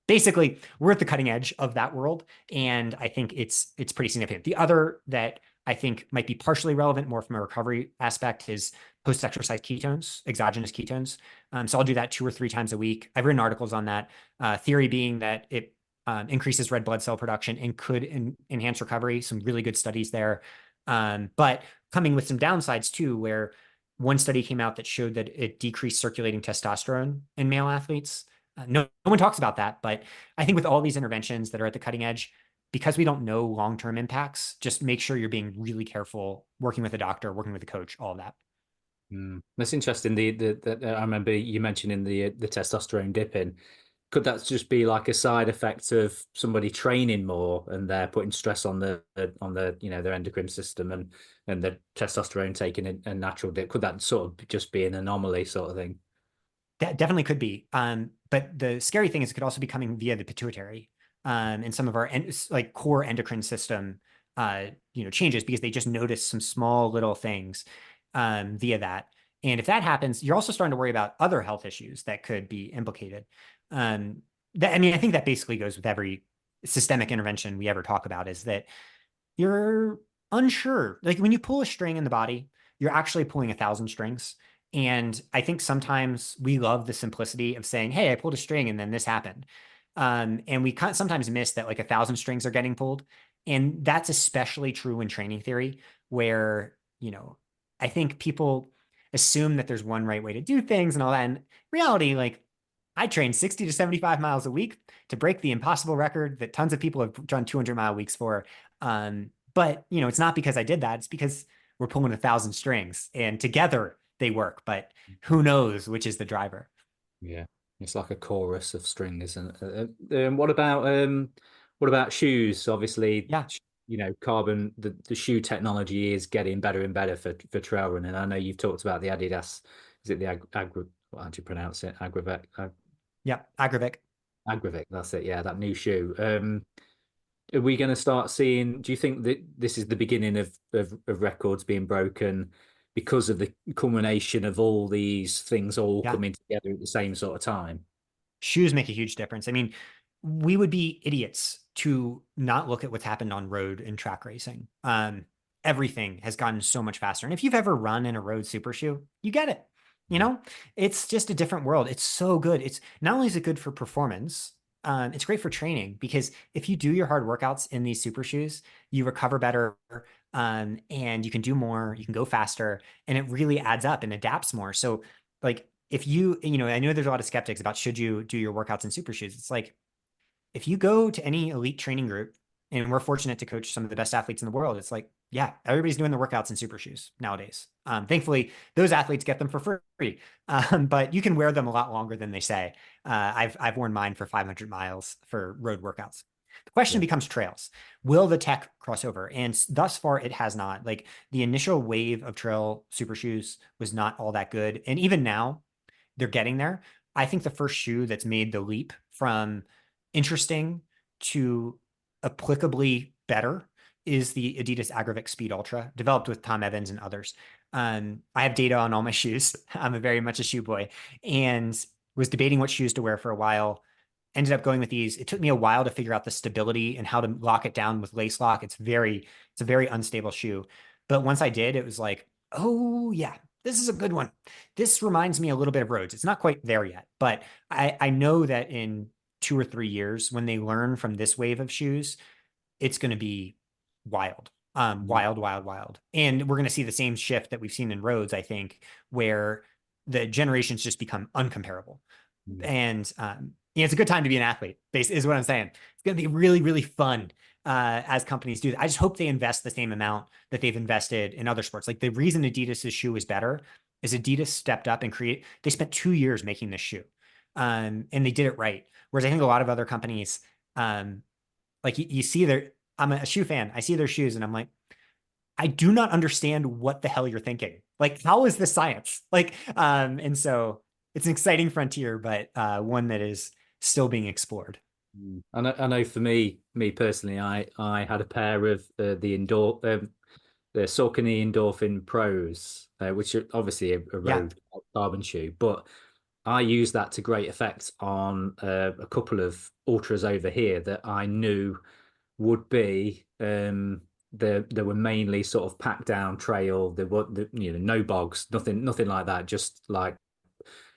Basically, we're at the cutting edge of that world, and I think it's pretty significant. The other that I think might be partially relevant more from a recovery aspect is post-exercise ketones, exogenous ketones. So I'll do that 2 or 3 times a week. I've written articles on that, theory being that it increases red blood cell production and could enhance recovery. Some really good studies there. But coming with some downsides too, where one study came out that showed that it decreased circulating testosterone in male athletes. No one talks about that, but I think with all these interventions that are at the cutting edge, because we don't know long-term impacts, just make sure you're being really careful, working with a doctor, working with a coach, all of that. That's interesting. I remember you mentioning the testosterone dipping. Could that just be like a side effect of somebody training more and they're putting stress on the their endocrine system and the testosterone taking a natural dip? Could that sort of just be an anomaly sort of thing? That definitely could be. But the scary thing is it could also be coming via the pituitary, and some of our like core endocrine system, changes because they just notice some small little things, via that. And if that happens, you're also starting to worry about other health issues that could be implicated. I think that basically goes with every systemic intervention we ever talk about, is that you're unsure. Like when you pull a string in the body, you're actually pulling 1,000 strings. And I think sometimes we love the simplicity of saying, hey, I pulled a string and then this happened. And we sometimes miss that like 1,000 strings are getting pulled. And that's especially true in training theory, where, I think people assume that there's one right way to do things and all that. And reality, like I train 60 to 75 miles a week to break the impossible record that tons of people have done 200-mile weeks for. But, it's not because I did that. It's because we're pulling 1,000 strings and together they work. But who knows which is the driver? Yeah, it's like a chorus of strings. And what about shoes? Obviously, Yeah. carbon, the shoe technology is getting better and better for trail running. I know you've talked about the Adidas. Is it the how do you pronounce it? Agravec. Yeah. Agravec. Agravec. That's it. Yeah, that new shoe. Are we going to start seeing? Do you think that this is the beginning of records being broken because of the culmination of all these things all Yeah. coming together at the same sort of time? Shoes make a huge difference. I mean, we would be idiots to not look at what's happened on road and track racing. Everything has gotten so much faster. And if you've ever run in a road super shoe, you get it. It's just a different world. It's so good. It's not only is it good for performance, it's great for training, because if you do your hard workouts in these super shoes, you recover better, and you can do more, you can go faster, and it really adds up and adapts more. So like if I know there's a lot of skeptics about should you do your workouts in super shoes. It's like, if you go to any elite training group, and we're fortunate to coach some of the best athletes in the world, it's like, yeah, everybody's doing the workouts in super shoes nowadays. Thankfully, those athletes get them for free, but you can wear them a lot longer than they say. I've worn mine for 500 miles for road workouts. The question becomes trails. Will the tech cross over? And thus far, it has not. Like the initial wave of trail super shoes was not all that good. And even now, they're getting there. I think the first shoe that's made the leap from interesting to applicably better is the Adidas Agravec Speed Ultra, developed with Tom Evans and others. I have data on all my shoes. I'm very much a shoe boy, and was debating what shoes to wear for a while. ended up going with these. It took me a while to figure out the stability and how to lock it down with lace lock. It's a very unstable shoe. But once I did, it was like, oh yeah, this is a good one. This reminds me a little bit of Rhodes. It's not quite there yet, but I know that in 2 or 3 years, when they learn from this wave of shoes, it's going to be wild. Wild, wild, wild. And we're going to see the same shift that we've seen in Rhodes, I think, where the generations just become uncomparable. And it's a good time to be an athlete, is what I'm saying. It's going to be really, really fun as companies do that. I just hope they invest the same amount that they've invested in other sports. Like the reason Adidas's shoe is better is Adidas stepped up and they spent 2 years making this shoe. And they did it right. Whereas I think a lot of other companies, like you see I'm a shoe fan. I see their shoes and I'm like, I do not understand what the hell you're thinking. Like, how is this science? Like, and so it's an exciting frontier, but one that is still being explored. I know for me personally, I had a pair of the Saucony Endorphin Pros, which are obviously a road carbon shoe, but I used that to great effect on a couple of ultras over here that I knew would be they were mainly sort of packed down trail. There were no bogs, nothing like that, just like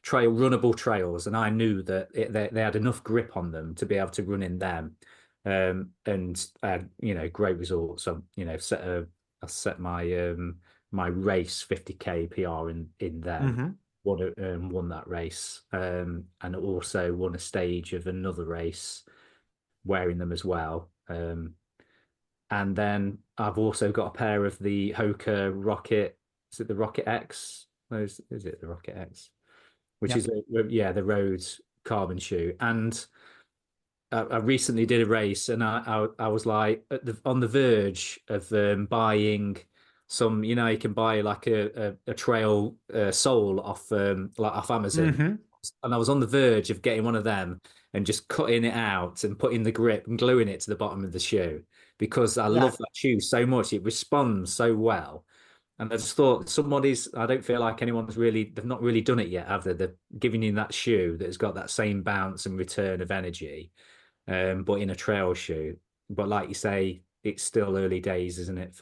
runnable trails, and I knew that they had enough grip on them to be able to run in them, and had great results. So I set my race 50k PR in them. Won that race, and also won a stage of another race wearing them as well. And then I've also got a pair of the Hoka Rocket. Is it the Rocket X? Is it the Rocket X? Which is the Rhodes carbon shoe. And I recently did a race, and I was like on the verge of buying some. You can buy like a trail sole off Amazon, and I was on the verge of getting one of them and just cutting it out and putting the grip and gluing it to the bottom of the shoe because I love that shoe so much. It responds so well. And I just thought I don't feel like they've not really done it yet, have they? They're giving you that shoe that's got that same bounce and return of energy, but in a trail shoe. But like you say, it's still early days, isn't it?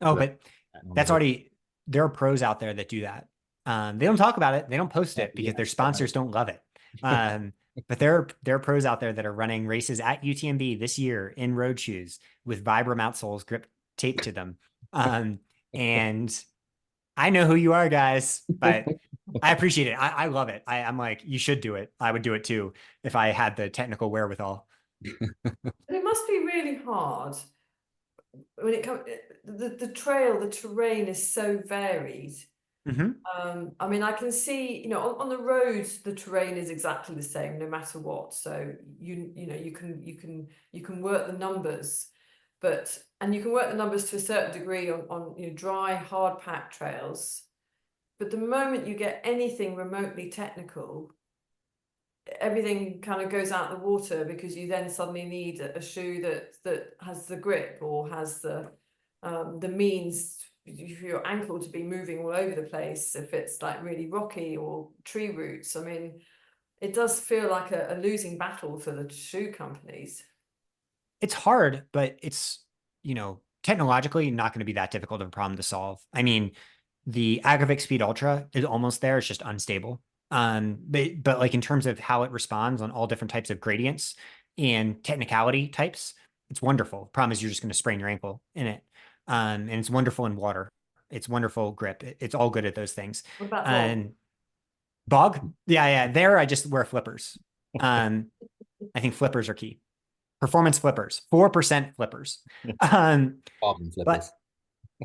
But there are pros out there that do that. They don't talk about it. They don't post it because their sponsors don't love it. But there are pros out there that are running races at UTMB this year in road shoes with Vibram outsoles taped to them. And I know who you are, guys, but I appreciate it. I love it. I'm like, you should do it. I would do it too if I had the technical wherewithal. It must be really hard when it comes. The terrain is so varied. I mean, I can see, on the roads, the terrain is exactly the same no matter what. So you can work the numbers, and you can work the numbers to a certain degree on dry, hard packed trails. But the moment you get anything remotely technical, everything kind of goes out the water because you then suddenly need a shoe that has the grip or has the means for your ankle to be moving all over the place if it's like really rocky or tree roots. I mean, it does feel like a losing battle for the shoe companies. It's hard, but it's, technologically not going to be that difficult of a problem to solve. I mean, the Agravic Speed Ultra is almost there. It's just unstable. But like in terms of how it responds on all different types of gradients and technicality types, it's wonderful. Problem is you're just going to sprain your ankle in it. And it's wonderful in water. It's wonderful grip. It's all good at those things. What about and bog? Yeah. There I just wear flippers. I think flippers are key. Performance flippers, 4% flippers. Carbon flippers.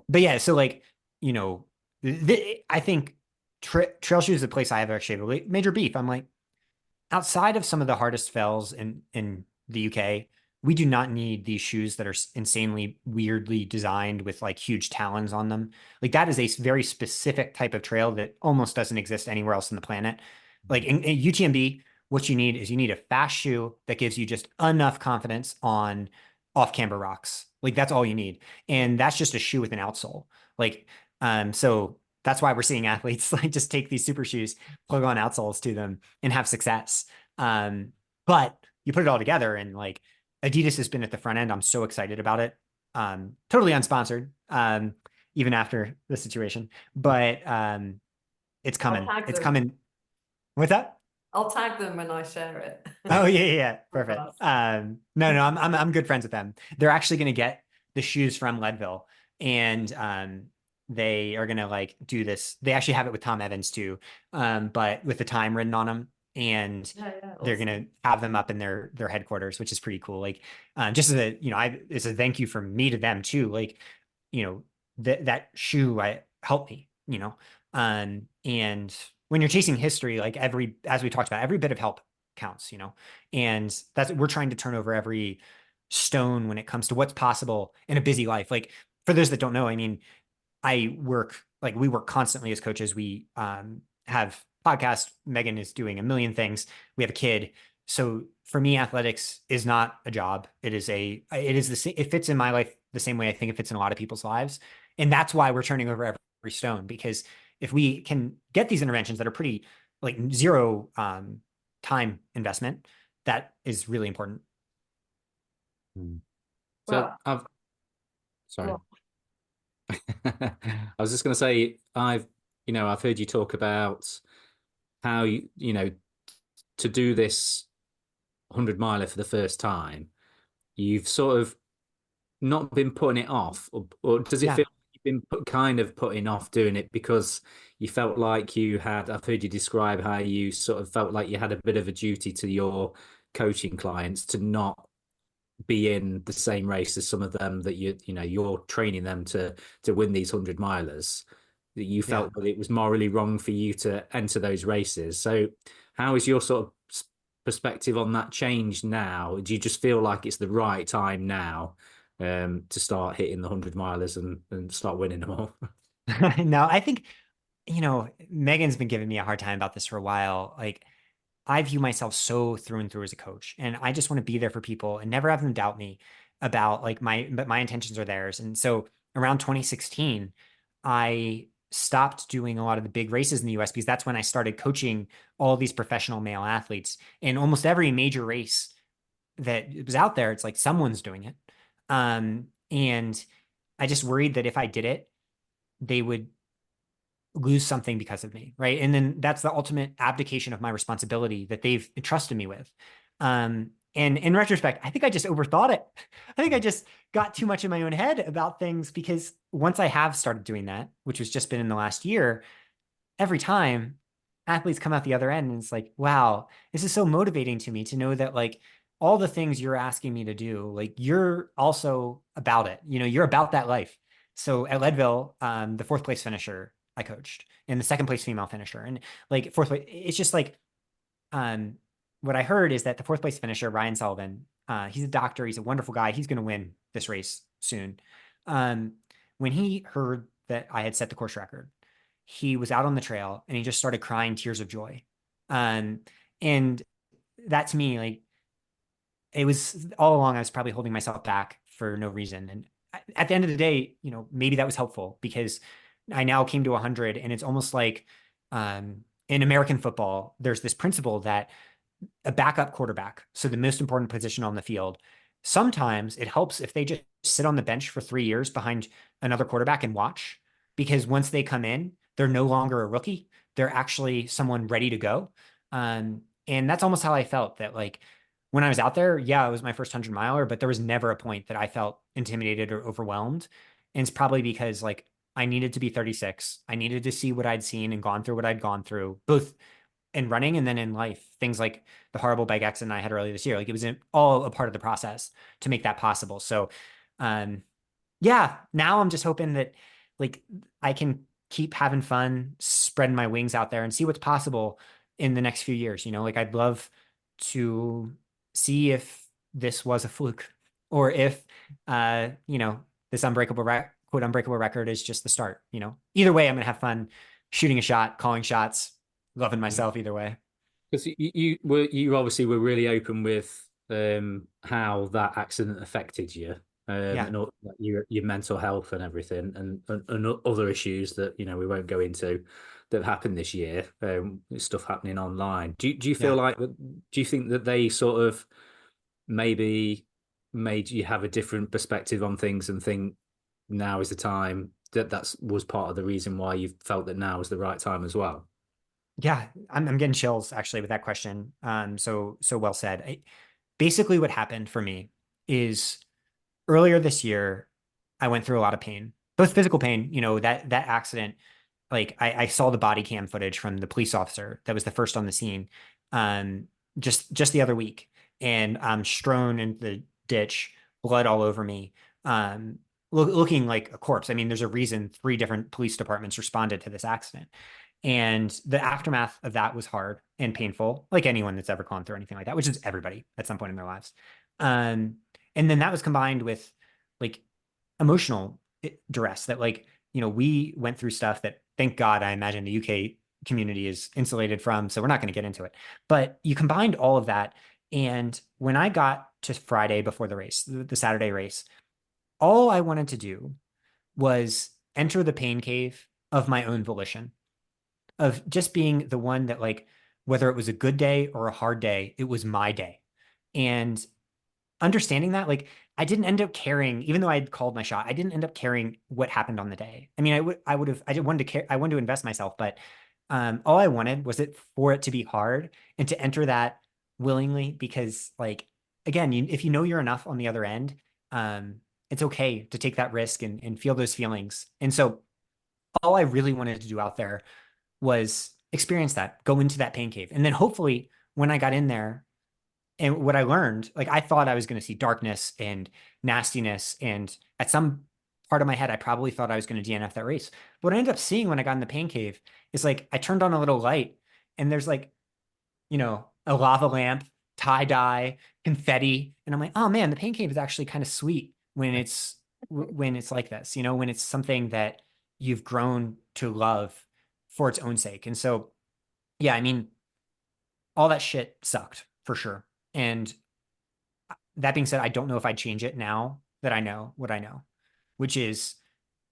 But yeah, so like, I think trail shoes is a place I have actually a major beef. I'm like, outside of some of the hardest fells in the UK, we do not need these shoes that are insanely weirdly designed with like huge talons on them. Like that is a very specific type of trail that almost doesn't exist anywhere else on the planet. Like in UTMB, what you need is a fast shoe that gives you just enough confidence on off-camber rocks. Like that's all you need. And that's just a shoe with an outsole. Like, so that's why we're seeing athletes like just take these super shoes, plug on outsoles to them and have success. But you put it all together, and like Adidas has been at the front end. I'm so excited about it. Totally unsponsored, even after the situation, but it's I'll coming. tag It's them. coming. What's that? I'll tag them when I share it. Oh yeah. Perfect. Podcast. No, I'm good friends with them. They're actually going to get the shoes from Leadville, and they are going to like do this. They actually have it with Tom Evans too, but with the time written on them, and Yeah, they're awesome. going to have them up in their headquarters, which is pretty cool. Like, just as a, it's a thank you from me to them too. Like, that shoe helped me, and when you're chasing history, like as we talked about, every bit of help counts, and we're trying to turn over every stone when it comes to what's possible in a busy life. Like, for those that don't know, I mean, we work constantly as coaches. We have podcasts. Megan is doing a million things. We have a kid. So for me, athletics is not a job. It is it fits in my life the same way I think it fits in a lot of people's lives. And that's why we're turning over every stone, because if we can get these interventions that are pretty like zero time investment, that is really important. So Well, sorry. well, I was just going to say, I've heard you talk about how to do this 100 miler for the first time. You've sort of not been putting it off, or does it Yeah. feel like you've been kind of putting off doing it because you felt like I've heard you describe how you sort of felt like you had a bit of a duty to your coaching clients to not be in the same race as some of them that you're training them to win these 100 milers, that you Yeah. felt that it was morally wrong for you to enter those races. So how is your sort of perspective on that change now? Do you just feel like it's the right time now to start hitting the 100 milers and start winning them all? No, I think, Megan's been giving me a hard time about this for a while. Like, I view myself so through and through as a coach, and I just want to be there for people and never have them doubt me about like but my intentions are theirs. And so around 2016, I stopped doing a lot of the big races in the US because that's when I started coaching all these professional male athletes. And almost every major race that was out there, it's like someone's doing it. And I just worried that if I did it, they would lose something because of me, right? And then that's the ultimate abdication of my responsibility that they've entrusted me with. And in retrospect, I think I just overthought it. I think I just got too much in my own head about things, because once I have started doing that, which has just been in the last year, every time athletes come out the other end and it's like, wow, this is so motivating to me to know that like all the things you're asking me to do, like you're also about it. You're about that life. So at Leadville, the fourth place finisher I coached, and the second place female finisher, and like fourth place, it's just like, um, what I heard is that the fourth place finisher, Ryan Sullivan, he's a doctor, he's a wonderful guy, he's going to win this race soon. Um, when he heard that I had set the course record, he was out on the trail and he just started crying tears of joy. Um, and that to me, like, it was all along, I was probably holding myself back for no reason. And at the end of the day, maybe that was helpful, because I now came to 100, and it's almost like, in American football, there's this principle that a backup quarterback, so the most important position on the field, sometimes it helps if they just sit on the bench for 3 years behind another quarterback and watch, because once they come in, they're no longer a rookie. They're actually someone ready to go. And that's almost how I felt, that like when I was out there, yeah, it was my first 100 miler, but there was never a point that I felt intimidated or overwhelmed. And it's probably because like I needed to be 36. I needed to see what I'd seen and gone through what I'd gone through, both in running and then in life. Things like the horrible bike accident I had earlier this year, like it was all a part of the process to make that possible. So, yeah, now I'm just hoping that like I can keep having fun, spreading my wings out there and see what's possible in the next few years. Like I'd love to see if this was a fluke, or if, this quote unbreakable record is just the start. Either way, I'm gonna have fun shooting a shot, calling shots, loving myself either way. Because you obviously were really open with how that accident affected you, Yeah. and all, like, your mental health and everything, and other issues that we won't go into that have happened this year. Stuff happening online. Do you feel Yeah. like do you think that they sort of maybe made you have a different perspective on things and think now is the time, that was part of the reason why you felt that now was the right time as well? Yeah, I'm getting chills actually with that question. So well said. Basically, what happened for me is earlier this year, I went through a lot of pain, both physical pain. That accident. Like I saw the body cam footage from the police officer that was the first on the scene, um, just the other week, and I'm strewn in the ditch, blood all over me, looking like a corpse. I mean, there's a reason 3 different police departments responded to this accident. And the aftermath of that was hard and painful, like anyone that's ever gone through anything like that, which is everybody at some point in their lives. Um, and then that was combined with like emotional duress that we went through stuff that thank God I imagine the UK community is insulated from. So we're not going to get into it. But you combined all of that. And when I got to Friday before the race, the Saturday race, all I wanted to do was enter the pain cave of my own volition, of just being the one that, like, whether it was a good day or a hard day, it was my day. And understanding that, like, I didn't end up caring, even though I had called my shot, I didn't end up caring what happened on the day. I mean, I would have, I didn't want to care. I wanted to invest myself, but all I wanted was for it to be hard and to enter that willingly, because like, again, if you know you're enough on the other end, it's okay to take that risk and feel those feelings. And so all I really wanted to do out there was experience that, go into that pain cave. And then hopefully when I got in there, and what I learned, like, I thought I was going to see darkness and nastiness. And at some part of my head, I probably thought I was going to DNF that race. But what I ended up seeing when I got in the pain cave is, like, I turned on a little light and there's, like, a lava lamp, tie dye, confetti. And I'm like, oh man, the pain cave is actually kind of sweet when it's like this, when it's something that you've grown to love for its own sake. And so, yeah, I mean, all that shit sucked for sure. And that being said, I don't know if I'd change it now that I know what I know, which is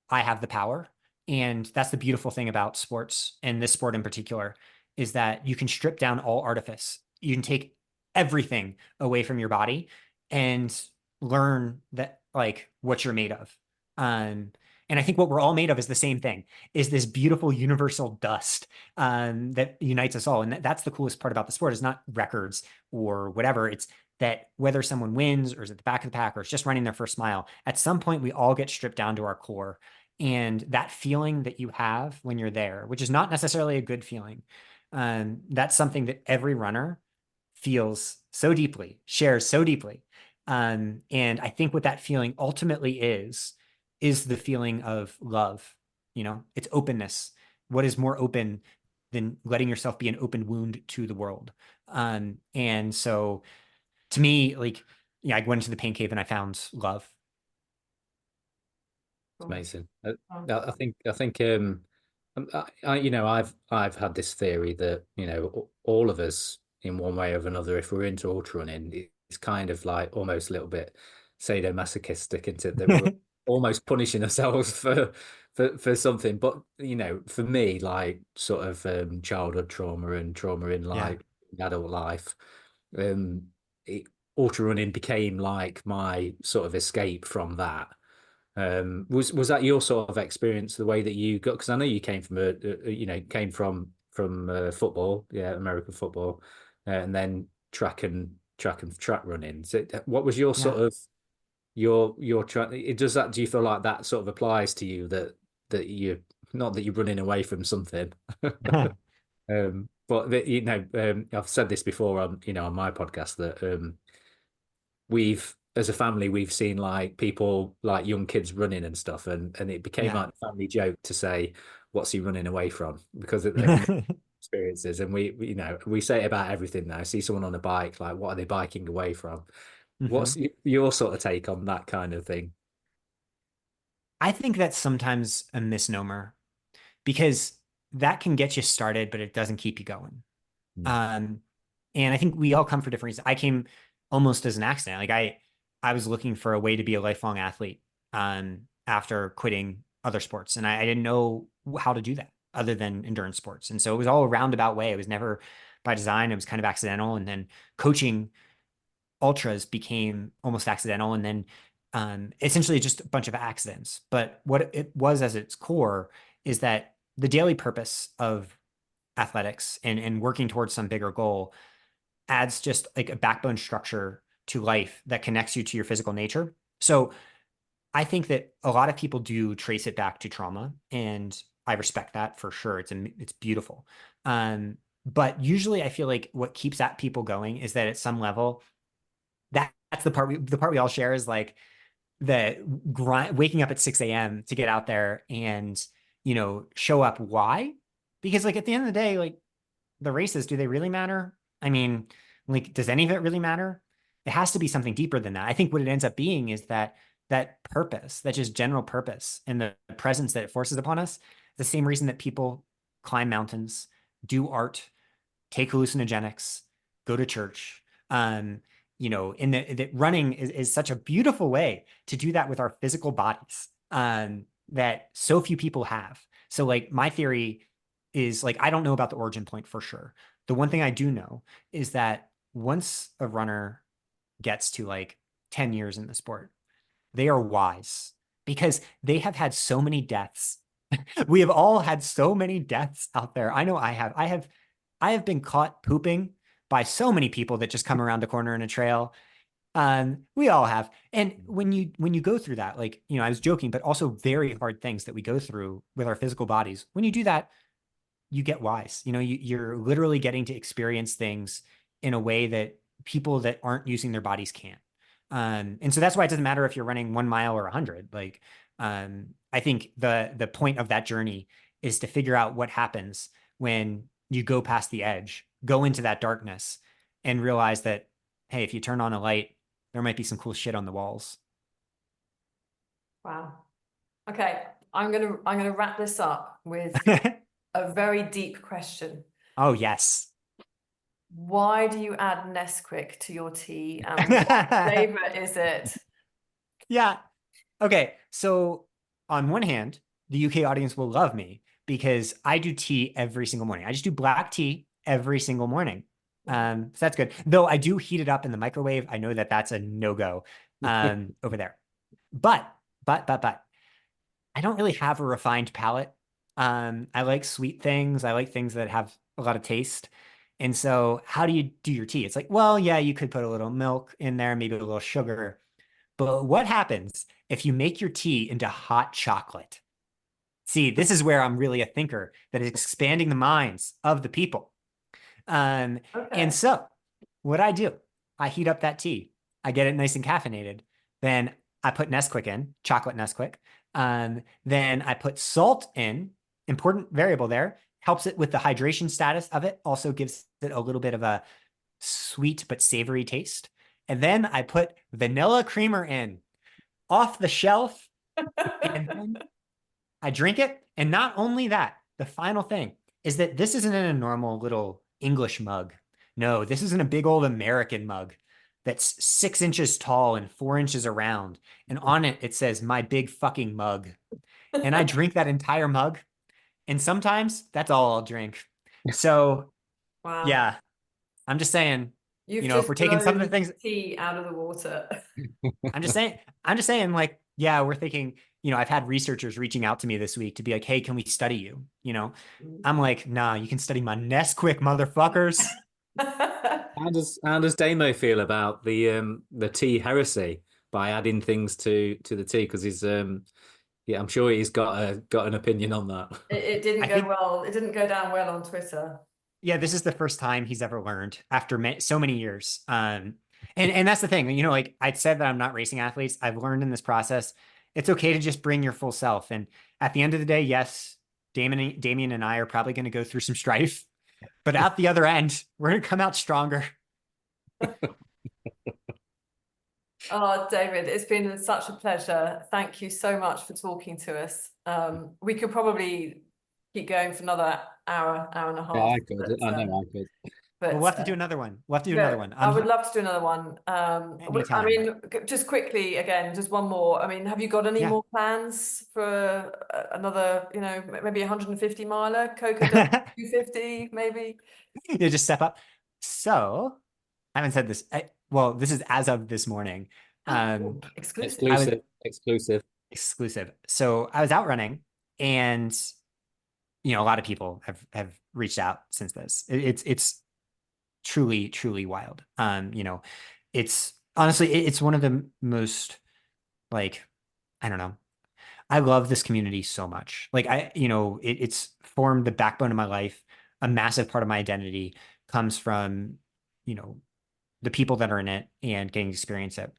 I have the power. And that's the beautiful thing about sports, and this sport in particular, is that you can strip down all artifice. You can take everything away from your body and learn that, like, what you're made of. Um, and I think what we're all made of is the same thing, is this beautiful universal dust, that unites us all. And that's the coolest part about the sport, is not records or whatever. It's that whether someone wins or is at the back of the pack or it's just running their first mile, at some point we all get stripped down to our core. And that feeling that you have when you're there, which is not necessarily a good feeling, that's something that every runner feels so deeply, shares so deeply. And I think what that feeling ultimately is the feeling of love. It's openness. What is more open than letting yourself be an open wound to the world? And so to me, like, yeah, I went into the pain cave and I found love. It's amazing. Um, I think I've had this theory that all of us in one way or another, if we're into ultra running, it's kind of like almost a little bit sadomasochistic into that we're almost punishing ourselves for something. But for me, like, sort of childhood trauma and trauma in Yeah. like adult life, um, it, ultra running became like my sort of escape from that. Was that your sort of experience, the way that you got? Because I know you came from football, yeah, American football, and then track running. So, what was your Yeah. sort of your track? Do you feel like that sort of applies to you, that you, not that you're running away from something, but that, I've said this before on my podcast, that we've, as a family, we've seen like people, like young kids running and stuff, and it became Yeah. like a family joke to say, what's he running away from, because of experiences. And we say it about everything now. See someone on a bike, like, what are they biking away from? What's Mhm. your sort of take on that kind of thing? I think that's sometimes a misnomer, because that can get you started, but it doesn't keep you going. Mm. Um, and I think we all come for different reasons. I came almost as an accident. Like, I was looking for a way to be a lifelong athlete, after quitting other sports, and I didn't know how to do that other than endurance sports. And so it was all a roundabout way. It was never by design. It was kind of accidental. And then coaching ultras became almost accidental, and then essentially just a bunch of accidents. But what it was as its core is that the daily purpose of athletics and working towards some bigger goal adds just like a backbone structure to life that connects you to your physical nature. So I think that a lot of people do trace it back to trauma, and I respect that for sure. It's beautiful. But usually I feel like what keeps that people going is that at some level, that's the part we all share is like the grind, waking up at 6 a.m. to get out there and, show up. Why? Because like at the end of the day, like the races, do they really matter? I mean, like, does any of it really matter? It has to be something deeper than that. I think what it ends up being is that purpose, that just general purpose and the presence that it forces upon us, the same reason that people climb mountains, do art, take hallucinogenics, go to church. In the running is such a beautiful way to do that with our physical bodies, that so few people have. So like my theory is like, I don't know about the origin point for sure. The one thing I do know is that once a runner gets to like 10 years in the sport, they are wise because they have had so many deaths. We have all had so many deaths out there. I know I have been caught pooping by so many people that just come around the corner in a trail. We all have. And when you go through that, like, I was joking, but also very hard things that we go through with our physical bodies. When you do that, you get wise. You're literally getting to experience things in a way that people that aren't using their bodies can't. And so that's why it doesn't matter if you're running 1 mile or 100. Like, I think the point of that journey is to figure out what happens when you go past the edge, go into that darkness, and realize that, hey, if you turn on a light, there might be some cool shit on the walls. Wow. Okay, I'm gonna wrap this up with a very deep question. Oh, yes. Why do you add Nesquik to your tea, and what flavor is it? Yeah. Okay. So on one hand, the UK audience will love me because I do tea every single morning. I just do black tea every single morning. So that's good. Though I do heat it up in the microwave. I know that that's a no-go over there. But I don't really have a refined palate. I like sweet things. I like things that have a lot of taste. And so how do you do your tea? It's like, well, yeah, you could put a little milk in there, maybe a little sugar. But what happens if you make your tea into hot chocolate? See, this is where I'm really a thinker that is expanding the minds of the people. And so what I do, I heat up that tea. I get it nice and caffeinated. Then I put Nesquik in, chocolate Nesquik. Then I put salt in, important variable there, helps it with the hydration status of it, also gives it a little bit of a sweet but savory taste. And then I put vanilla creamer in off the shelf, and then I drink it. And not only that, the final thing is that this isn't in a normal little English mug. No, this is in a big old American mug that's 6 inches tall and 4 inches around. And on it, it says, "My big fucking mug." And I drink that entire mug. And sometimes that's all I'll drink. So, Wow. yeah, I'm just saying, You've if we're taking some of the things, tea out of the water. I'm just saying, like, yeah, we're thinking, I've had researchers reaching out to me this week to be like, hey, can we study you? I'm like, nah, you can study my Nesquik, motherfuckers. How does Damo feel about the tea heresy by adding things to the tea? Because he's yeah, I'm sure he's got an opinion on that. It didn't go well. It didn't go down well on Twitter. Yeah, this is the first time he's ever learned after so many years. And that's the thing, like I said that I'm not racing athletes. I've learned in this process, it's okay to just bring your full self. And at the end of the day, yes, Damien and I are probably going to go through some strife, but at the other end, we're going to come out stronger. Oh, David, it's been such a pleasure. Thank you so much for talking to us. We could probably keep going for another hour and a half. Yeah, I could. I know I could. But we'll have to do another one. I would love to do another one. Anytime. I mean, just quickly again, just one more. I mean, have you got any more plans for another, maybe 150 miler, Coco 250, maybe? You just step up. So I haven't said this. well, this is as of this morning. Exclusive. I was Exclusive. exclusive. So I was out running, and a lot of people have reached out since this. It's truly, truly wild. It's honestly, it's one of the most, like, I don't know. I love this community so much. Like, it's formed the backbone of my life. A massive part of my identity comes from, you know, the people that are in it and getting to experience it.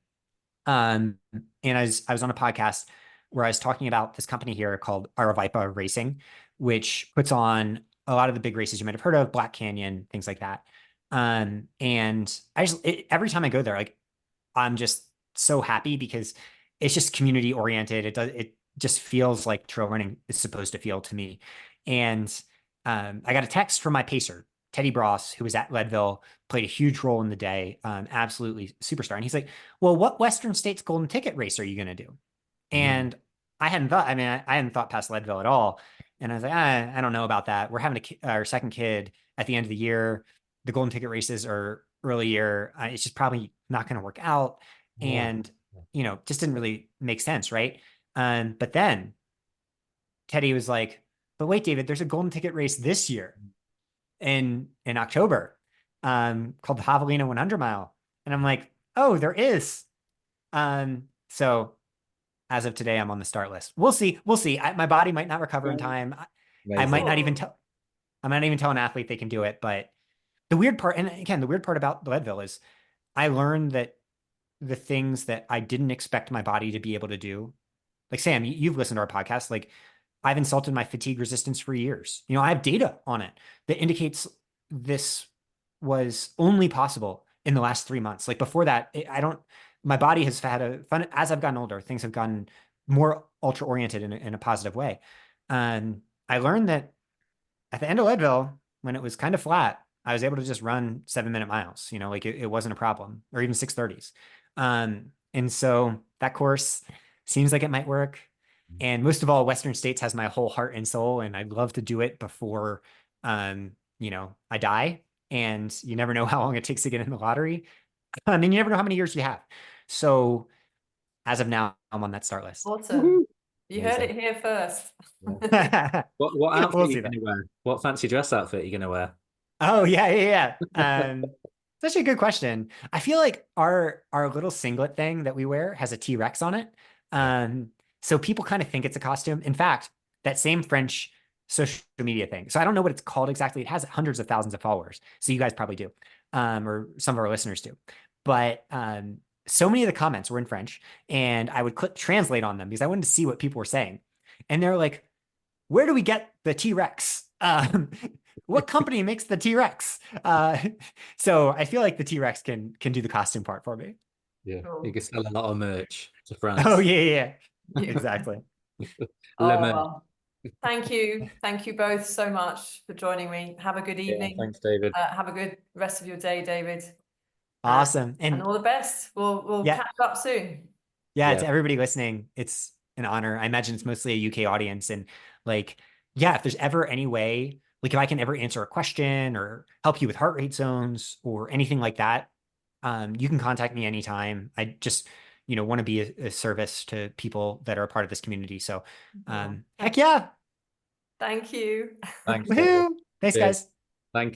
Um, and I was on a podcast where I was talking about this company here called Aravipa Racing, which puts on a lot of the big races you might have heard of, Black Canyon, things like that. And every time I go there, like, I'm just so happy because it's just community oriented. It just feels like trail running is supposed to feel to me. And I got a text from my pacer, Teddy Bross, who was at Leadville, played a huge role in the day, absolutely superstar. And he's like, "Well, what Western States Golden Ticket race are you going to do?" And I hadn't thought. I mean, I hadn't thought past Leadville at all. And I was like, I don't know about that. We're having our second kid at the end of the year. The Golden Ticket races are early year. It's just probably not going to work out. And, just didn't really make sense. Right. But then Teddy was like, "But wait, David, there's a Golden Ticket race this year in October, called the Javelina 100 mile." And I'm like, "Oh, there is." So as of today, I'm on the start list. We'll see. We'll see. My body might not recover in time. I might not even tell. I might not even tell an athlete they can do it. But the weird part, and again, the weird part about Leadville is I learned that the things that I didn't expect my body to be able to do, like Sam, you've listened to our podcast. Like, I've insulted my fatigue resistance for years. I have data on it that indicates this was only possible in the last 3 months. Like, before that, my body has had as I've gotten older, things have gotten more ultra oriented in a positive way. And I learned that at the end of Leadville, when it was kind of flat, I was able to just run 7-minute miles, like it wasn't a problem, or even 6:30s. And so that course seems like it might work. And most of all, Western States has my whole heart and soul, and I'd love to do it before, I die. And you never know how long it takes to get in the lottery. And you never know how many years you have. So as of now, I'm on that start list. Awesome. You heard it here first. What outfit We'll are you see going that. to wear? What fancy dress outfit are you going to wear? Oh, yeah. It's actually a good question. I feel like our little singlet thing that we wear has a T-Rex on it. So people kind of think it's a costume. In fact, that same French social media thing. So I don't know what it's called exactly. It has hundreds of thousands of followers. So you guys probably do, or some of our listeners do. But so many of the comments were in French, and I would click translate on them because I wanted to see what people were saying. And they're like, "Where do we get the T-Rex? What company makes the T-Rex?" So I feel like the T-Rex can do the costume part for me. Yeah, Cool. you can sell a lot of merch to France. Oh, yeah. Exactly. Oh, well, thank you. Thank you both so much for joining me. Have a good evening. Thanks, David. Have a good rest of your day, David. Awesome. And all the best. We'll Yeah. catch up soon. Yeah, Yeah. to everybody listening, it's an honor. I imagine it's mostly a UK audience. And like, yeah, if there's ever any way, like if I can ever answer a question or help you with heart rate zones or anything like that, you can contact me anytime. I just, want to be a service to people that are a part of this community. So, heck yeah. Thank you. Thanks, Woohoo. David. Thanks, Cheers. guys. Thank you.